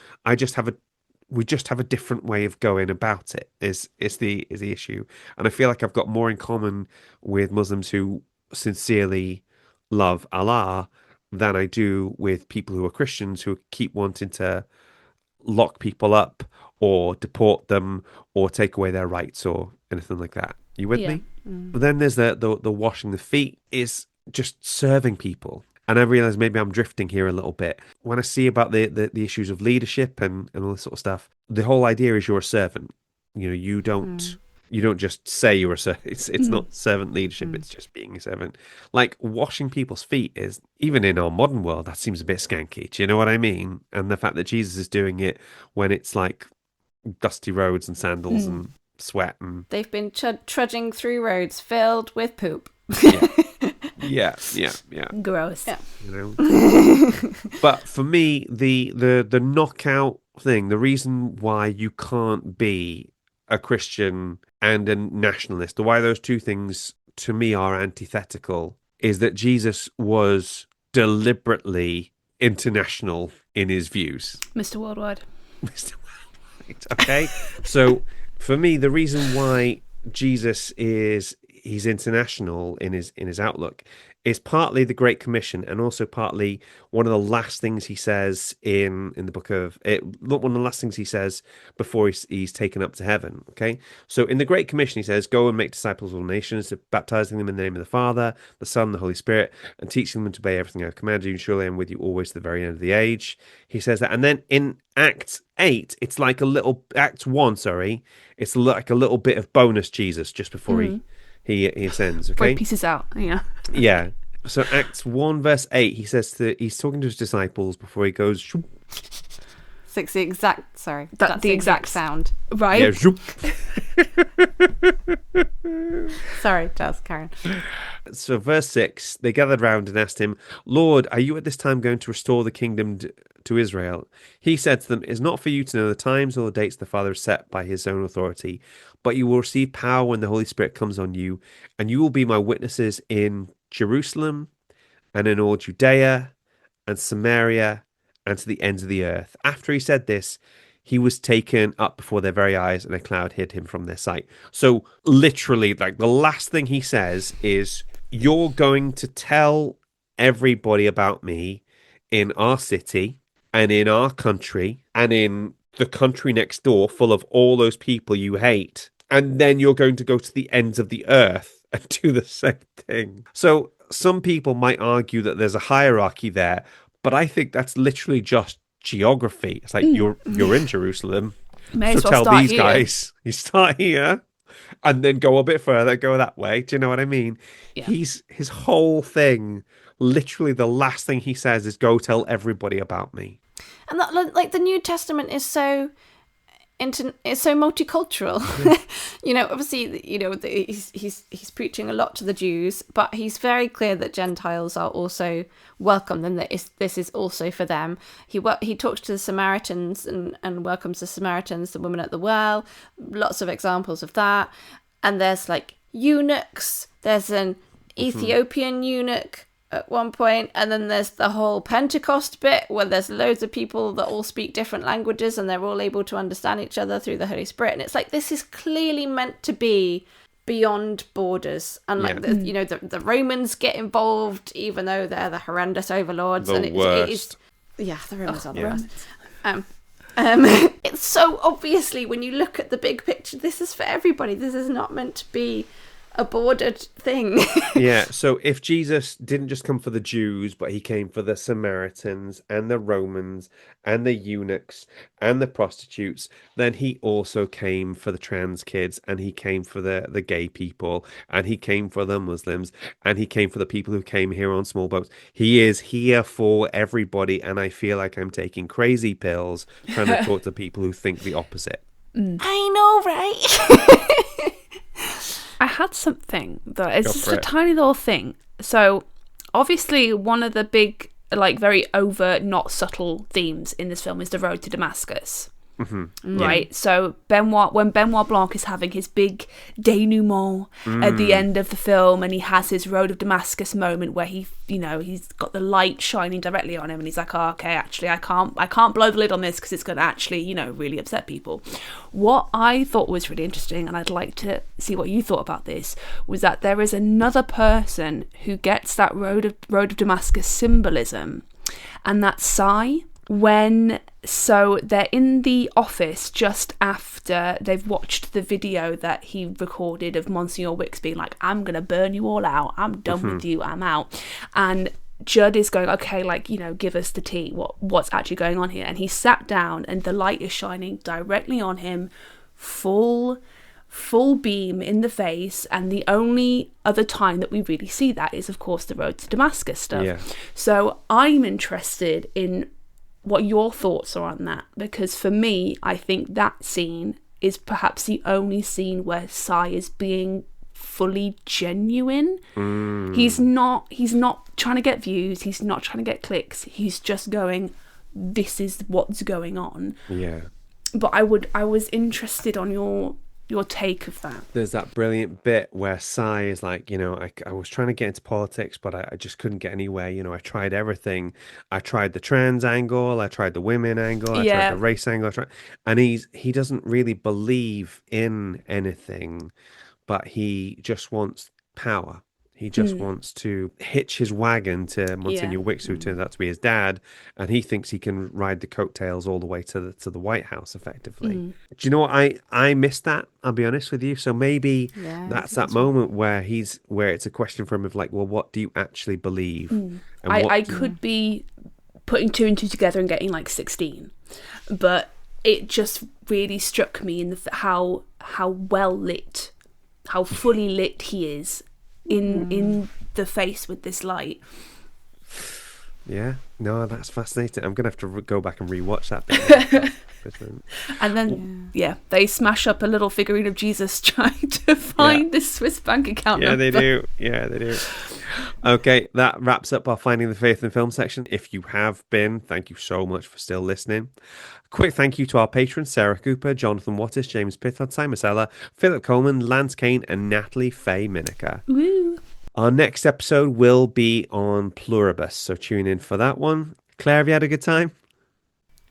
Speaker 1: We just have a different way of going about it is the issue. And I feel like I've got more in common with Muslims who sincerely love Allah than I do with people who are Christians who keep wanting to lock people up or deport them or take away their rights or anything like that. You with
Speaker 2: Yeah.
Speaker 1: me? But then there's the washing the feet is just serving people. And I realize maybe I'm drifting here a little bit. When I see about the issues of leadership and all this sort of stuff, the whole idea is you're a servant. You know, you don't just say you're a servant. It's not servant leadership. It's just being a servant. Like washing people's feet is, even in our modern world, that seems a bit skanky. Do you know what I mean? And the fact that Jesus is doing it when it's like dusty roads and sandals and sweat and
Speaker 4: They've been trudging through roads filled with poop.
Speaker 1: yeah.
Speaker 2: Gross.
Speaker 4: Yeah.
Speaker 1: You know. But for me, the knockout thing, the reason why you can't be a Christian and a nationalist, or why those two things to me are antithetical, is that Jesus was deliberately international in his views.
Speaker 2: Mr. Worldwide.
Speaker 1: Mr. Worldwide, okay? So for me, the reason why Jesus he's international in his outlook is partly the Great Commission and also partly one of the last things he says in the book of it. One of the last things he says before he's taken up to heaven. Okay, so in the Great Commission he says, "Go and make disciples of all nations, baptizing them in the name of the Father, the Son, the Holy Spirit, and teaching them to obey everything I've commanded you. And surely I'm with you always to the very end of the age." He says that, and then in Acts 8, it's like a little Acts 1. Sorry, it's like a little bit of bonus Jesus just before he ascends. Okay,
Speaker 2: Break pieces out. Yeah.
Speaker 1: yeah. So Acts 1 verse 8, he's talking to his disciples before he goes, "Shoop."
Speaker 4: It's the exact, sorry.
Speaker 2: That's
Speaker 4: That's
Speaker 2: the
Speaker 4: the
Speaker 2: exact
Speaker 4: exact sound.
Speaker 2: Right.
Speaker 1: Yeah, "Shoop."
Speaker 4: Sorry, Jazz, Karen.
Speaker 1: So verse 6, they gathered round and asked him, "Lord, are you at this time going to restore the kingdom to Israel?" He said to them, "It's not for you to know the times or the dates the Father has set by his own authority, but you will receive power when the Holy Spirit comes on you, and you will be my witnesses in Jerusalem and in all Judea and Samaria and to the ends of the earth. After he said this, he was taken up before their very eyes, and a cloud hid him from their sight. So literally, like, the last thing he says is, you're going to tell everybody about me in our city and in our country and in the country next door full of all those people you hate. And then you're going to go to the ends of the earth and do the same thing. So some people might argue that there's a hierarchy there, but I think that's literally just geography. It's like, you're in Jerusalem,
Speaker 2: May
Speaker 1: so
Speaker 2: as well
Speaker 1: tell
Speaker 2: start
Speaker 1: these
Speaker 2: here.
Speaker 1: guys, you start here and then go a bit further, go that way. Do you know what I mean?
Speaker 2: Yeah.
Speaker 1: His whole thing, literally the last thing he says is, go tell everybody about me.
Speaker 4: And that, like, the New Testament is so it's so multicultural. Obviously, he's preaching a lot to the Jews, but he's very clear that Gentiles are also welcome, and that this is also for them. He talks to the Samaritans and welcomes the Samaritans, the woman at the well. Lots of examples of that. And there's like eunuchs. There's an Ethiopian eunuch at one point, and then there's the whole Pentecost bit where there's loads of people that all speak different languages and they're all able to understand each other through the Holy Spirit. And it's like, this is clearly meant to be beyond borders, and like the Romans get involved, even though they're the horrendous overlords.
Speaker 1: The worst.
Speaker 4: It is, the Romans are the worst. It's so obviously, when you look at the big picture, this is for everybody. This is not meant to be a bordered thing.
Speaker 1: Yeah, so if Jesus didn't just come for the Jews, but he came for the Samaritans and the Romans and the eunuchs and the prostitutes, then he also came for the trans kids, and he came for the gay people, and he came for the Muslims, and he came for the people who came here on small boats. He is here for everybody, and I feel like I'm taking crazy pills trying to talk to people who think the opposite.
Speaker 4: I know, right?
Speaker 2: I had something that it's just a tiny little thing. So obviously one of the big, like, very overt, not subtle themes in this film is the road to Damascus. Right? So when Benoit Blanc is having his big denouement at the end of the film, and he has his Road of Damascus moment where he's got the light shining directly on him, and he's like, oh, okay, actually I can't blow the lid on this because it's going to actually really upset people. What I thought was really interesting, and I'd like to see what you thought about this, was that there is another person who gets that Road of Damascus symbolism, and that's Sai. So they're in the office just after they've watched the video that he recorded of Monsignor Wicks being like, I'm going to burn you all out. I'm done with you. I'm out. And Judd is going, okay, give us the tea. What's actually going on here? And he sat down, and the light is shining directly on him, full beam in the face. And the only other time that we really see that is, of course, the Road to Damascus stuff.
Speaker 1: Yeah.
Speaker 2: So I'm interested in what your thoughts are on that, because for me, I think that scene is perhaps the only scene where Sai is being fully genuine. He's not trying to get views, he's not trying to get clicks, he's just going, this is what's going on.
Speaker 1: Yeah.
Speaker 2: But I was interested on your take of that.
Speaker 1: There's that brilliant bit where Sai is like, I was trying to get into politics, but I just couldn't get anywhere. I tried everything. I tried the trans angle, I tried the women angle, I tried the race angle, and he doesn't really believe in anything, but he just wants power. He just wants to hitch his wagon to Monsignor Wicks, who turns out to be his dad, and he thinks he can ride the coattails all the way to the White House, effectively. Do you know what? I missed that, I'll be honest with you. So maybe that's that moment where it's a question for him of like, well, what do you actually believe? And
Speaker 2: I could be putting two and two together and getting like 16, but it just really struck me in how well lit, how fully lit he is in the face with this light.
Speaker 1: Yeah, no, that's fascinating. I'm gonna have to go back and rewatch that bit.
Speaker 2: And then they smash up a little figurine of Jesus trying to find the Swiss bank account number.
Speaker 1: They do. Okay, that wraps up our Finding the Faith in Film section. If you have been, thank you so much for still listening. Quick thank you to our patrons, Sarah Cooper, Jonathan Wattis, James Pithard, Simon Sella, Philip Coleman, Lance Kane, and Natalie Faye Miniker.
Speaker 2: Woo!
Speaker 1: Our next episode will be on Pluribus, so tune in for that one. Claire, have you had a good time?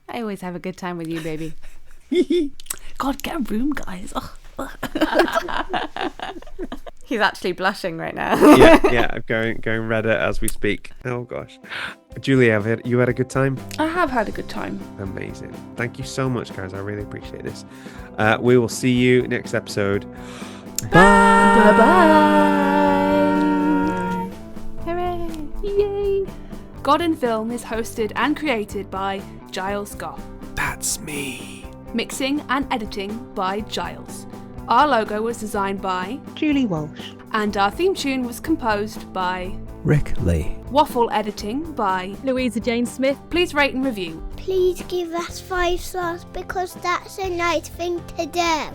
Speaker 4: I always have a good time with you, baby.
Speaker 2: God, get a room, guys. Oh.
Speaker 4: He's actually blushing right now.
Speaker 1: yeah, I'm going redder as we speak. Oh gosh, Julia, you had a good time?
Speaker 2: I have had a good time.
Speaker 1: Amazing. Thank you so much, guys. I really appreciate this. We will see you next episode.
Speaker 2: Bye bye.
Speaker 4: Hooray!
Speaker 2: Yay! God in Film is hosted and created by Giles Goff.
Speaker 1: That's me.
Speaker 2: Mixing and editing by Giles. Our logo was designed by
Speaker 5: Julie Walsh.
Speaker 2: And our theme tune was composed by
Speaker 6: Rick Lee.
Speaker 2: Waffle editing by
Speaker 7: Louisa Jane Smith.
Speaker 2: Please rate and review.
Speaker 8: Please give us 5 stars because that's a nice thing to do.